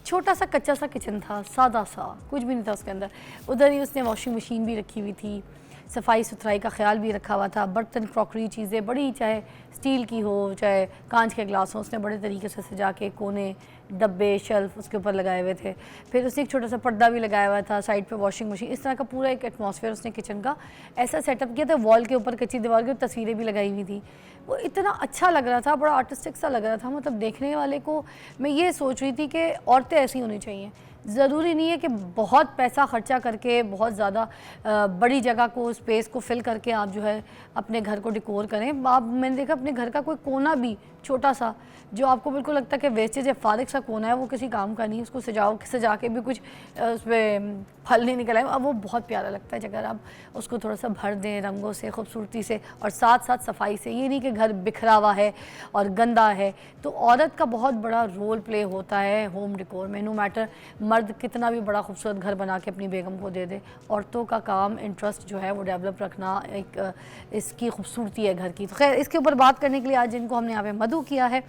छोटा सा कच्चा सा किचन था, सादा सा, कुछ भी नहीं था उसके अंदर। उधर ही उसने वॉशिंग मशीन भी रखी हुई थी, सफाई सुथराई का ख्याल भी रखा हुआ था, बर्तन क्रॉकरी चीज़ें बड़ी, चाहे स्टील की हो चाहे कांच के ग्लास हो, उसने बड़े तरीके से सजा के कोने, डब्बे, शेल्फ उसके ऊपर लगाए हुए थे। फिर उसने एक छोटा सा पर्दा भी लगाया हुआ था, साइड पे वॉशिंग मशीन, इस तरह का पूरा एक एटमॉस्फेयर उसने किचन का ऐसा सेटअप किया था। वॉल के ऊपर कच्ची दीवार की तस्वीरें भी लगाई हुई थी। वो इतना अच्छा लग रहा था, बड़ा आर्टिस्टिक सा लग रहा था। मतलब देखने वाले को मैं ये सोच रही थी कि औरतें ऐसी होनी चाहिए। ज़रूरी नहीं है कि बहुत पैसा ख़र्चा करके बहुत ज़्यादा बड़ी जगह को, स्पेस को फिल करके आप जो है अपने घर को डेकोर करें। आप, मैंने देखा अपने घर का कोई कोना भी छोटा सा जो आपको बिल्कुल लगता है कि वेस्टेज है, फारिग सा कोना है, वो किसी काम का नहीं, उसको सजा के भी कुछ उस पर फल नहीं निकला है, अब वो बहुत प्यारा लगता है अगर आप उसको थोड़ा सा भर दें रंगों से, खूबसूरती से, और साथ साथ सफाई से। ये नहीं कि घर बिखरा हुआ है और गंदा है। तो औरत का बहुत बड़ा रोल प्ले होता है होम डेकोर में। नो मैटर मर्द कितना भी बड़ा खूबसूरत घर बना के अपनी बेगम को दे दे, औरतों का काम, इंटरेस्ट जो है वो डेवलप रखना, एक इसकी खूबसूरती है घर की। तो खैर, इसके ऊपर बात करने के लिए आज जिनको हमने यहाँ पे मदऊ किया है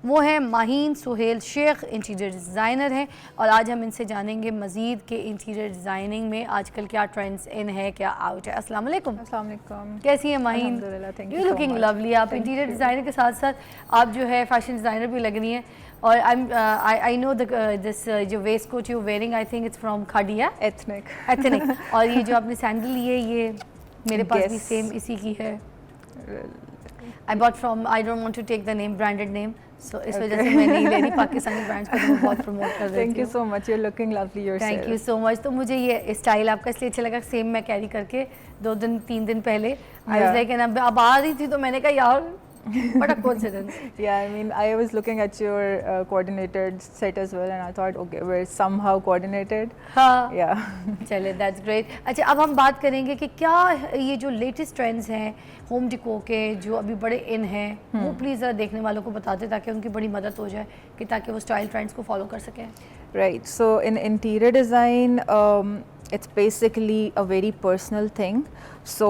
वो है माहीन सुहेल शेख, इंटीरियर डिज़ाइनर हैं, और आज हम इनसे जानेंगे मज़ीद के इंटीरियर डिज़ाइनिंग में आजकल क्या ट्रेंड्स इन है, क्या आउट है। अस्सलाम वालेकुम। अस्सलाम वालेकुम। कैसी है माहीन? You looking lovely. आप इंटीरियर डिज़ाइनर के साथ साथ आप जो है फैशन डिज़ाइनर भी लग रही हैं, और आई नो दिस जो waist coat you wearing, I think it's from Khadiya ethnic. और ये जो आपने सैंडल ली है ये मेरे पास भी सेम इसी की है। I bought from, I don't want to take the name, branded name, so इस वजह से मैं नहीं ले रही। पाकिस्तानी ब्रांड्स को तो बहुत प्रमोट कर रही हूँ। Thank you so much, you are looking lovely yourself. Thank you so much. तो मुझे ये स्टाइल आपका इसलिए अच्छा लगा, सेम मैं कैरी करके 2 दिन 3 दिन पहले आई वाज लाइक, अब आ रही थी तो मैंने कहा यार What a coincidence. Yeah, I mean, I was looking at your coordinated set as well, and I thought, okay, we're somehow coordinated. हाँ Yeah. चले, दैट्स ग्रेट. अच्छा, अब हम बात करेंगे कि क्या ये जो लेटेस्ट ट्रेंड्स हैं होम डिको के जो अभी बड़े इन हैं वो प्लीज़ ज़रा देखने वालों को बता दें ताकि उनकी बड़ी मदद हो जाए कि ताकि वो स्टाइल ट्रेंड्स को फॉलो कर सकें. Right. So in interior design, it's basically a very personal thing. So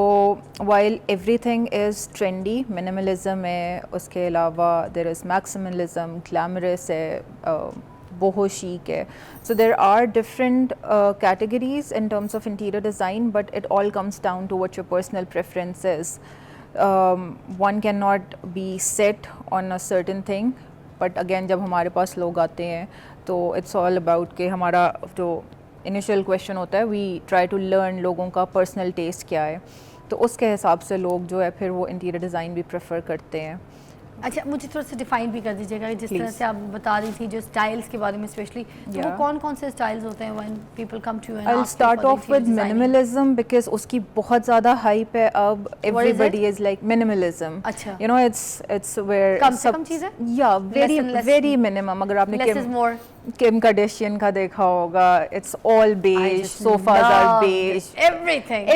while everything is trendy, minimalism है, उसके अलावा there is maximalism, glamorous है, boho chic है. So there are different categories in terms of interior design, but it all comes down to what your personal preference is. One cannot be set on a certain thing, but again जब हमारे पास लोग आते हैं तो it's all about कि हमारा जो initial question होता है we try to learn लोगों का personal taste क्या है, तो उसके हिसाब से लोग जो है फिर वो interior design भी prefer करते हैं. अच्छा, मुझे थोड़ा सा डिफाइन भी कर दीजिएगा कि जिस तरह Please. से आप बता रही थी जो स्टाइल्स के बारे में स्पेशली, तो वो Yeah. कौन से स्टाइल्स होते हैं when people come to you and I'll start off with minimalism because उसकी बहुत ज़्यादा hype है अब. Everybody is like minimalism. अच्छा. You know it's where कम से कम चीज़ें? Yeah, very and less. very minimum. अगर आपने less is more. Kim Kardashian का देखा होगा, it's all beige, sofas are beige.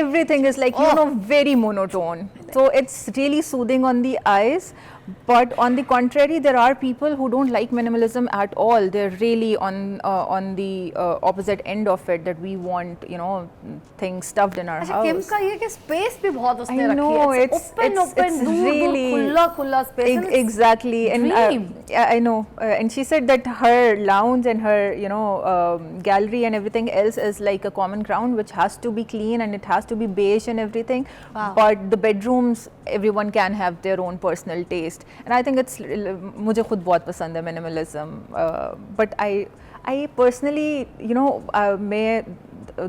Everything is like, you know, very monotone. So it's really soothing on the eyes. But on the contrary, there are people who don't like minimalism at all. They're really on the opposite end of it, that we want, you know, things stuffed in our अच्छा, house. किम का ये कि space भी बहुत उसने I रखी know, है. it's open really खुला space. Exactly, and dream. I know, and she said that her lounge and her, you know, gallery and everything else is like a common ground which has to be clean and it has to be beige and everything. Wow. But the bedrooms, everyone can have their own personal taste, and I think it's मुझे खुद बहुत पसंद है minimalism. But I personally, you know, मैं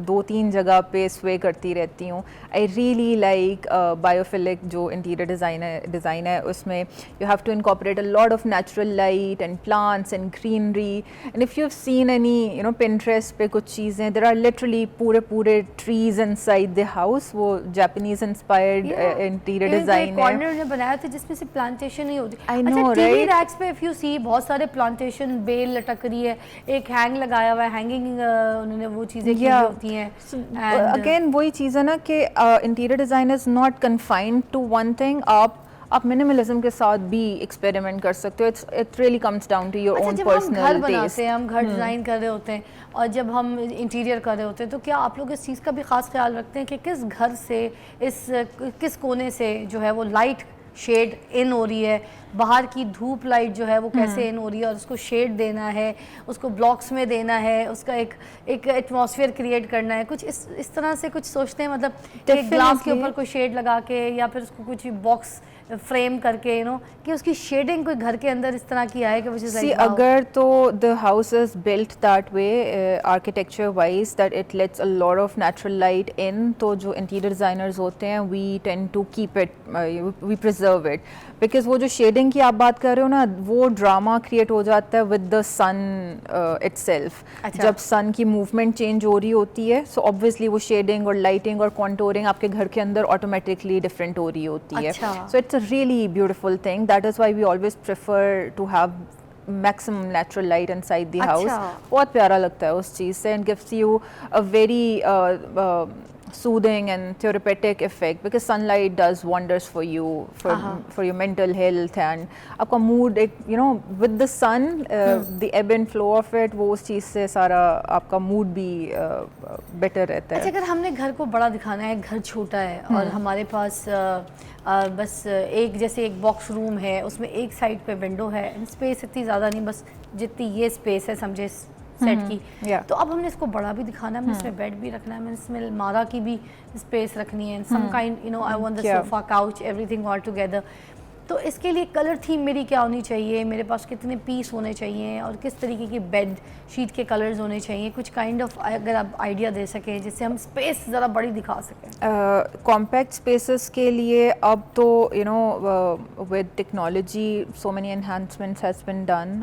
2-3 जगह पे स्वे करती रहती हूँ. आई रियली लाइक बायोफिलिक जो इंटीरियर डिज़ाइन है उसमें you have to incorporate a lot of natural light and plants and greenery. And if you have seen any, you know, Pinterest पे कुछ चीज़ें, देयर आर लिटरली पूरे trees inside the house. वो Japanese inspired interior design है. Corner ने बनाया था जिसमें से प्लांटेशन ही होती. I know, TV right? Racks पे इफ यू सी बहुत सारे प्लांटेशन बेल लटक रही है, एक हैंग लगाया हुआ है, हैंगिंग उन्होंने वो चीज़ें की Yeah. होती हैं. अगेन वही चीज़ है ना कि interior design is not confined to one thing. आप मिनिमलिज्म के साथ भी एक्सपेरिमेंट कर सकते हो. It really comes down to your own जब हम घर पर्सनल बनाते टेस्ट. हैं, हम घर डिज़ाइन कर रहे होते हैं और जब हम इंटीरियर कर रहे होते हैं तो क्या आप लोग इस चीज़ का भी ख़ास ख्याल रखते हैं कि किस घर से किस कोने से जो है वो लाइट शेड इन हो रही है, बाहर की धूप लाइट जो है वो कैसे इन हो रही है और उसको शेड देना है, उसको ब्लॉक्स में देना है, उसका एक एटमॉस्फेयर क्रिएट करना है. कुछ इस तरह से कुछ सोचते हैं, मतलब एक ग्लास के ऊपर कोई शेड लगा के या फिर उसको कुछ बॉक्स फ्रेम करके, यू नो, कि उसकी शेडिंग कोई घर के अंदर इस तरह की आए कि which is See, like wow. अगर तो the house is built that way, architecture wise, that it lets a lot of natural light in, तो जो interior designers होते हैं we tend to keep it, we preserve it, because वो जो shading की आप बात कर रहे हो ना, वो ड्रामा क्रिएट हो जाता है with the sun itself. अच्छा. जब sun की movement change हो रही होती है, so obviously वो shading और lighting और contouring आपके घर के अंदर automatically different हो रही होती है. अच्छा. So it's a really beautiful thing. That is why we always prefer to have maximum natural light inside the house. बहुत प्यारा लगता है उस चीज़ से, and gives you a very soothing and therapeutic effect, because sunlight does wonders for you, for your mental health, and आपका mood, you know, with the sun, the ebb and flow of it, वो उस चीज़ से सारा आपका mood भी better रहता है. अच्छा, अगर हमने घर को बड़ा दिखाना है, घर छोटा है और हमारे पास बस जैसे एक बॉक्स रूम है, उसमें एक साइड पे विंडो है, स्पेस इतनी ज़्यादा नहीं, बस जितनी ये स्पेस है समझे सेट की. तो अब हमने इसको बड़ा भी दिखाना है, हमने इसमें बेड भी रखना है, हमने इसमें अलमारा की भी स्पेस रखनी है, some kind, you know, I want the sofa, couch, everything all together. तो इसके लिए कलर थीम मेरी क्या होनी चाहिए, मेरे पास कितने पीस होने चाहिए और किस तरीके की बेड शीट के कलर्स होने चाहिए, कुछ काइंड ऑफ अगर आप आइडिया दे सकें जिससे हम स्पेस ज़रा बड़ी दिखा सकें. कॉम्पैक्ट स्पेसेस के लिए अब तो, you know, with technology so many enhancements has been done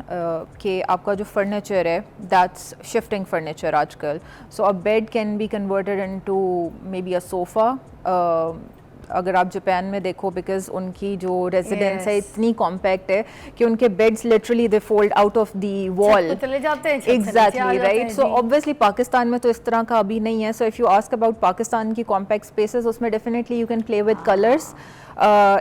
कि आपका जो फर्नीचर है दैट्स शिफ्टिंग फर्नीचर आजकल. So a bed can be converted into maybe a sofa, अगर आप जापान में देखो, बिकॉज उनकी जो रेजिडेंस है इतनी कॉम्पैक्ट है कि उनके beds literally they fold out of the wall, चले जाते हैं, छत से नीचे आ एग्जैक्टली जाते राइट। हैं, सो जी। ऑब्वियसली पाकिस्तान में तो इस तरह का अभी नहीं है। So if you ask about Pakistan की कॉम्पैक्ट स्पेसेस, उसमें definitely you can play with colours.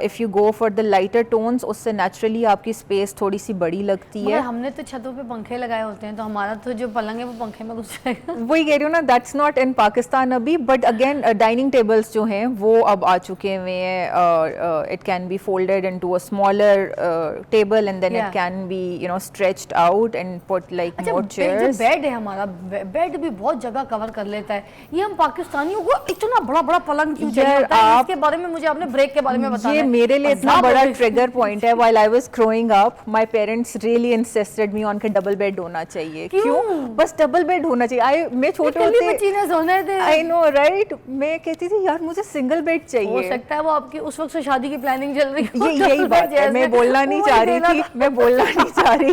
If you go for the lighter tones, उससे नेचुरली आपकी स्पेस थोड़ी सी बड़ी लगती मगर है। हमने तो छतों पे पंखे लगाए होते हैं, तो हमारा तो जो पलंग है वो पंखे में घुस जाएगा। वही कह रही हूँ ना, दैट्स नॉट इन पाकिस्तान अभी, बट अगेन डाइनिंग टेबल्स जो हैं वो अब आ चुके हुए हैं। It can be folded into a smaller table and then Yeah. It can be you know stretched out and put like अच्छा, मोर जो चेयर्स। बेड है हमारा, बेड भी बहुत जगह कवर कर लेता है। ये हम पाकिस्तानियों को इतना बड़ा बड़ा पलंग क्यों चाहिए यार, होता है? आप- इसके बारे में मुझे आपने ब्रेक के बारे में बताना ये है। मेरे लिए इतना अज़ाब बड़ा हो गई। ट्रिगर पॉइंट है। While I was growing up, my parents really insisted me on के डबल बेड होना चाहिए। क्यों? बस डबल बेड होना चाहिए। मैं छोटे इकल्ली होते बच्ची ने सोने थे। आई नो राइट, मैं कहती थी यार मुझे सिंगल बेड हो चाहिए। सकता है वो आपकी उस वक्त से शादी की प्लानिंग चल रही हो। यही बात है, मैं बोलना नहीं चाह रही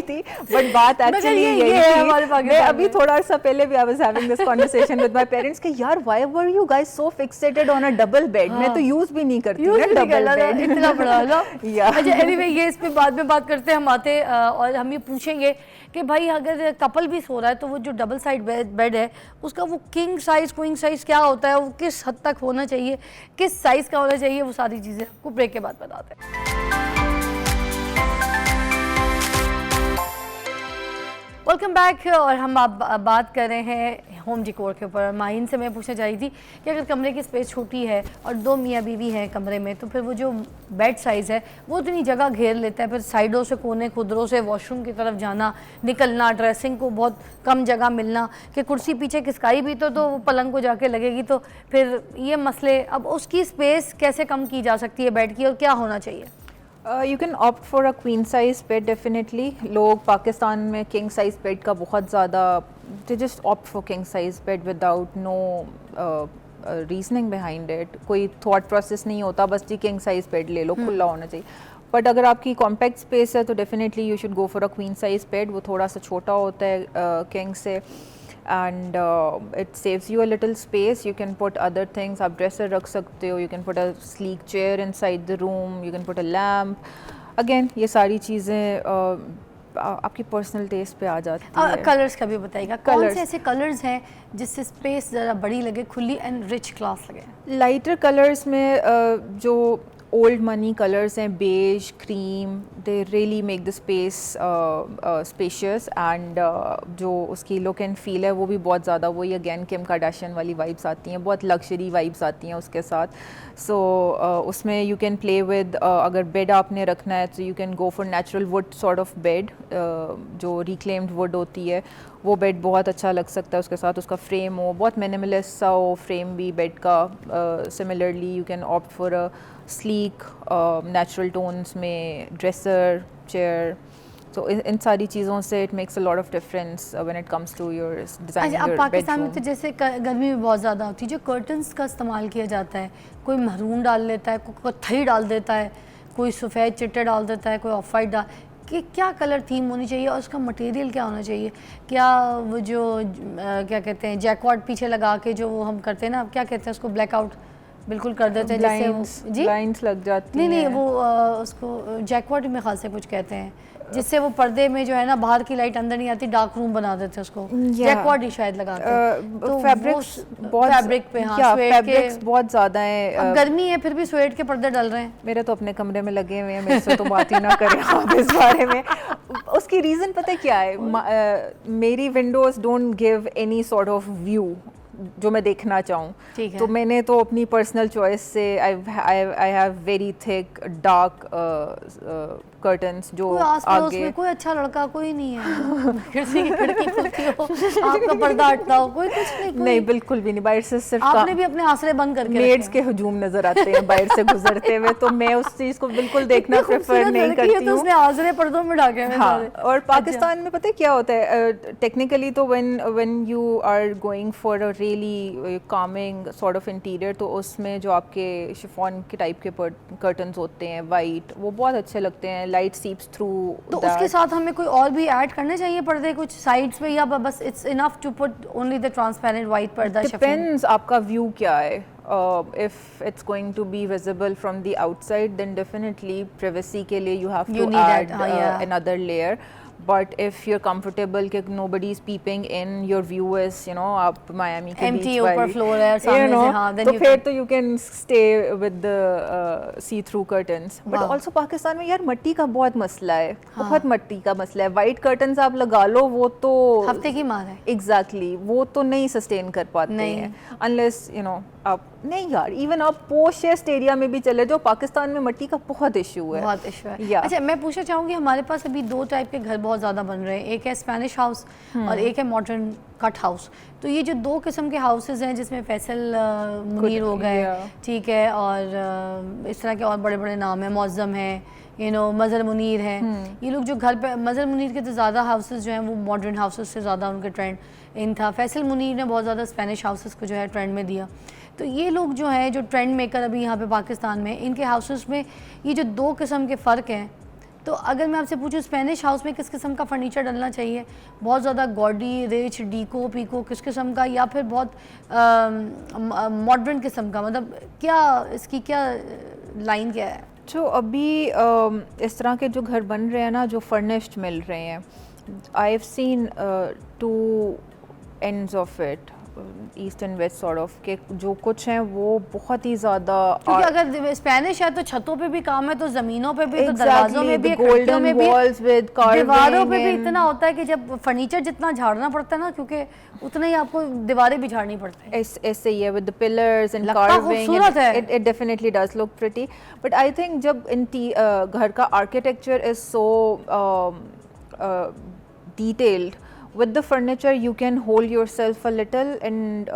थी, बट बात मगर एक्चुअली ये यही है थी। हमारे मैं पाकिस्तान अभी में। थोड़ा सा पहले भी I was having this conversation with my parents कि यार why were you guys so fixated on a double bed. मैं तो यूज भी नहीं करती यूज ना भी नहीं डबल करना था, बेड। इतना बड़ा है ना। Yeah. अच्छा, एनीवे ये इस पे बाद में बात करते हैं। हम आते और हम ये पूछेंगे कि भाई अगर कपल भी सो रहा है तो वो जो डबल साइड बेड है उसका वो किंग साइज क्वीन साइज क्या होता है, वो किस हद तक होना चाहिए, किस साइज का होना चाहिए, वो सारी चीज़ें आपको ब्रेक के बाद बताते हैं। Welcome back. और हम बात कर रहे हैं होम डिकोर के ऊपर। माहिन से मैं पूछना चाह रही थी कि अगर कमरे की स्पेस छोटी है और दो मियाँ बीवी हैं कमरे में, तो फिर वो जो बेड साइज़ है वो इतनी जगह घेर लेता है, फिर साइडों से, कोने खुदरों से वॉशरूम की तरफ जाना निकलना, ड्रेसिंग को बहुत कम जगह मिलना कि कुर्सी पीछे खिसकाई भी तो वो पलंग को जाके लगेगी, तो फिर ये मसले। अब उसकी स्पेस कैसे कम की जा सकती है बेड की, और क्या होना चाहिए? You can opt for a queen size bed definitely. लोग पाकिस्तान में किंग साइज बेड का बहुत ज़्यादा, they just opt for king size bed without no reasoning behind it. कोई थॉट प्रोसेस नहीं होता, बस जी किंग साइज बेड ले लो, खुला होना चाहिए। बट अगर आपकी कॉम्पैक्ट स्पेस है तो definitely you should go for a queen size bed. वो थोड़ा सा छोटा होता है किंग से, and it saves you a little space. You can put other things, आप dresser रख सकते हो, you can put a sleek chair inside the room, you can put a lamp. Again ये सारी चीज़ें आपकी पर्सनल टेस्ट पे आ जाती है। कलर्स का भी बताइएगा, कौन Colours. से ऐसे कलर्स हैं जिससे स्पेस ज़रा बड़ी लगे, खुली एंड रिच क्लास लगे? लाइटर कलर्स में जो ओल्ड मनी कलर्स हैं, beige, cream, they really make the space spacious and जो उसकी लुक एंड फील है वो भी बहुत ज़्यादा, वही अगेन किम कार्दाशियन वाली वाइब्स आती हैं, बहुत लग्जरी वाइब्स आती हैं उसके साथ। सो उसमें यू कैन प्ले विद, अगर बेड आपने रखना है तो you can go for natural would sort of bed, जो रिक्लेम्ड वुड होती है वो बेड बहुत अच्छा लग सकता है। उसके साथ उसका फ्रेम हो, बहुत मिनिमलिस्ट सा हो फ्रेम भी बेड का। Similarly you can opt for a sleek natural tones में ड्रेसर, चेयर। तो इन सारी चीज़ों से it makes a lot of difference when it comes to your designing अच्छा, अब योर पाकिस्तान में तो बेडरूम। जैसे गर्मी भी बहुत ज़्यादा होती है, जो कर्टन्स का इस्तेमाल किया जाता है, कोई महरून डाल लेता है, कोई कत्थई डाल देता है, कोई सफ़ेद चिट्टे डाल देता है, कोई ऑफ वाइट डाल, कि क्या कलर थीम होनी चाहिए और उसका मटेरियल क्या होना चाहिए? क्या वो जो क्या कहते हैं जैकवार्ड पीछे लगा के जो वो हम करते हैं ना, क्या कहते हैं उसको, ब्लैकआउट बिल्कुल कर देते हैं जिससे जी ब्लाइंड्स लग जाती नहीं हैं। वो उसको जैकवार्ड में खास से कुछ कहते हैं, जिससे वो पर्दे में जो है ना बाहर की लाइट अंदर नहीं आती, डार्क रूम बना देते हैं उसको, जैकवार्ड ही शायद लगाते हैं। तो फैब्रिक्स बहुत, फैब्रिक पे, हाँ, या स्वेट फैब्रिक्स के। बहुत ज़्यादा हैं। अब गर्मी है फिर भी स्वेट के पर्दे डल रहे हैं। मेरे तो अपने कमरे में लगे हुए हैं, मेरे से तो बात ही ना करें आप इस बारे में। उसकी रीज़न पता है क्या है? मेरी Windows don't give any sort of view जो मैं देखना चाहूँ। ठीक है। तो मैंने तो अपनी पर्सनल चॉइस से I have very thick dark curtains जो कोई आस पड़ोस आगे में कोई अच्छा लड़का कोई नहीं है, खिड़की खुलती हो, आपका पर्दा हटता हो, कोई कुछ नहीं, कोई नहीं, बिल्कुल भी नहीं। बाहर से सिर्फ आपने भी अपने आसरे बंद करके मेड्स रखे के हुजूम नजर आते हैं बाहर से गुजरते हुए, तो मैं उस चीज़ को बिल्कुल देखना हैं। प्रेफर खूबसूरत नहीं लड़की है करती तो हूँ। उसने आसरे पर्दों में ढाके हुए हाँ, सारे। और पाकिस्तान में पता है क्या होता है टेक्निकली, तो when you are going for a really calming sort of interior, तो उसमें जो आपके शिफॉन के टाइप के कर्टन्स होते हैं वाइट, वो बहुत अच्छे लगते हैं, लाइट सीप्स थ्रू। तो उसके साथ हमें कोई और भी ऐड करने चाहिए पर्दे कुछ साइड्स पे, या बस it's enough to put only the transparent white पर्दा? डिपेंड्स आपका व्यू क्या है। if it's going to be visible from the outside, then definitely privacy के लिए you have You to need add that, yeah. another layer. But if you're comfortable कि nobody's peeping in, your view is, you know, आप Miami के Empty beach ऊपर वाली, floor है और you सामने know, से, हाँ, then तो you फिर can- तो you can stay with the see-through curtains. But Wow. also Pakistan में यार मट्टी का बहुत मसला है, बहुत मट्टी का मसला है. White curtains आप लगा लो, वो तो हफ्ते की मार है. एग्जैक्टली वो तो नहीं सस्टेन कर पाते नहीं. हैं अनलेस यू नो आप नहीं यार इवन आप पोशेस्ट एरिया में भी चले जाओ पाकिस्तान में मट्टी का बहुत इशू है. बहुत इशू है. Yeah. अच्छा, मैं पूछना चाहूँगी, हमारे पास अभी 2 टाइप के घर बहुत ज़्यादा बन रहे हैं. एक है स्पेनिश हाउस और एक है मॉडर्न कट हाउस. तो ये जो 2 किस्म के हाउसेज हैं जिसमें फैसल मुनीर हो गए, yeah. ठीक है, और इस तरह के और बड़े बड़े नाम हैं, मौज़म है, यू नो, मज़र मुनीर है. ये लोग जो घर पे, मज़र मुनीर के तो ज़्यादा हाउसेज जो हैं वो मॉडर्न हाउसेज से ज़्यादा उनके ट्रेंड इन था. फैसल मुनीर ने बहुत ज़्यादा स्पेनिश हाउसेज को जो है ट्रेंड में दिया. तो ये लोग जो हैं जो ट्रेंड मेकर अभी यहाँ पे पाकिस्तान में, इनके हाउसेस में ये जो 2 किस्म के फ़र्क हैं, तो अगर मैं आपसे पूछूं स्पेनिश हाउस में किस किस्म का फर्नीचर डलना चाहिए, बहुत ज़्यादा गॉडी, रिच, डीको, पीको, किस किस्म का, या फिर बहुत मॉडर्न किस्म का, मतलब क्या इसकी क्या लाइन क्या है? जो अभी इस तरह के जो घर बन रहे हैं ना, जो फर्निश्ड मिल रहे हैं, I have seen 2 ends of it, east and west sort of, के जो कुछ हैं वो बहुत ही ज़्यादा, क्योंकि अगर स्पेनिश है तो छतों पे भी काम है, तो ज़मीनों पे भी, तो दरवाज़ों में भी, खिड़कियों गोल्डन में भी, वॉल्स विद कार्विंग, दीवारों पे भी इतना होता है कि जब फर्नीचर जितना झाड़ना पड़ता है ना, क्योंकि उतना ही आपको दीवारें भी झाड़नी पड़ती है. ऐसे ही है विद द पिलर्स एंड लगता कार्विंग, खूबसूरत है. It definitely does look pretty. But I think जब घर का architecture is so detailed, with the furniture you can hold yourself a little and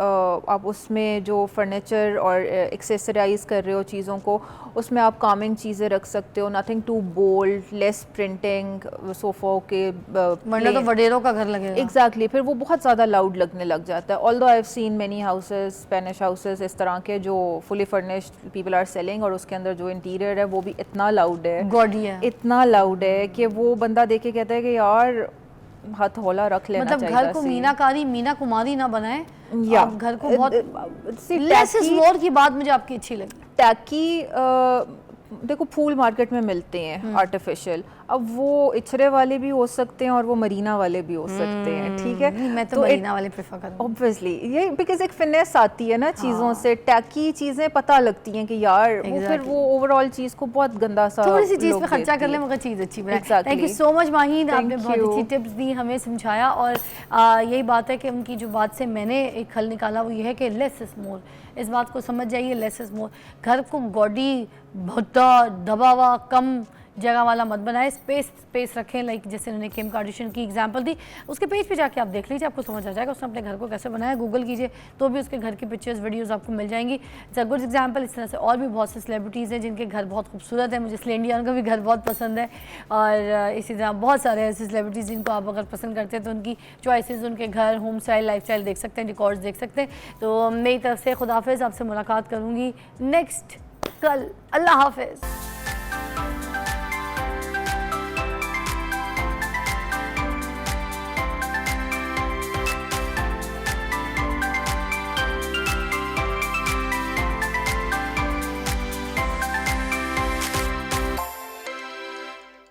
आप उसमें जो फर्नीचर और एक्सेसराइज कर रहे हो चीज़ों को, उसमें आप कामिंग चीज़ें रख सकते हो, nothing too bold, less printing, सोफ़ों के वरना तो वडेरों का घर लगेगा. एग्जैक्टली फिर वो बहुत ज़्यादा लाउड लगने लग जाता है. Although I have seen many houses, Spanish houses इस तरह के जो fully furnished people are selling, और उसके अंदर जो इंटीरियर है वो भी इतना लाउड है, गॉडी है, इतना लाउड है कि वो बंदा देख के कहता है कि यार हाथ होला रख लेना मतलब चाहिए. घर को मीनाकारी, मीना कुमारी ना बनाए. या आप घर को बहुत लेस इज मोर की बात मुझे आपकी अच्छी लगी. टैकी देखो फूल मार्केट में मिलते हैं आर्टिफिशियल, अब वो इचरे वाले भी हो सकते हैं और वो मरीना वाले भी हो सकते हैं, ठीक है. मैं तो मरीना वाले प्रेफर करूँगी ऑब्वियसली ये बिकॉज एक फिनेस आती है ना चीज़ों से, टैकी चीज़ें पता लगती हैं कि यार वो फिर वो ओवरऑल चीज़ को बहुत गंदा सा थोड़ी सी चीज़ look पे खर्चा देती कर ले है. मगर चीज़ अच्छी बनाए. Exactly. Thank you so much Maheen, Thank आपने बहुत you. अच्छी टिप्स दी, हमें समझाया, और यही बात है कि उनकी जो बात से मैंने एक हल निकाला वो ये है कि लेस इज मोर. इस बात को समझ जाइए, लेस इज मोर. घर को गॉडी, भुट्टा, दबा हुआ, कम जगह वाला मत बनाए. स्पेस रखें, लाइक जैसे उन्होंने किम कार्दाशियन की एग्जांपल दी. उसके पेज पे जाके आप देख लीजिए, आपको समझ आ जाएगा उसने अपने घर को कैसे बनाया. गूगल कीजिए तो भी उसके घर की पिक्चर्स, वीडियोस आपको मिल जाएंगी. It's a good example. इस तरह से और भी बहुत से सेलिब्रिटीज़ हैं जिनके घर बहुत खूबसूरत है. मुझे स्लेंडियन का भी घर बहुत पसंद है, और इसी तरह बहुत सारे ऐसे सेलिब्रिटीज़ जिनको आप अगर पसंद करते हैं तो उनकी चॉइसेस, उनके घर, होम स्टाइल, लाइफ स्टाइल देख सकते हैं, रिकॉर्ड्स देख सकते हैं. तो मेरी तरफ से खुदाफिज, आपसे मुलाकात करूँगी नेक्स्ट कल. अल्लाह हाफिज़.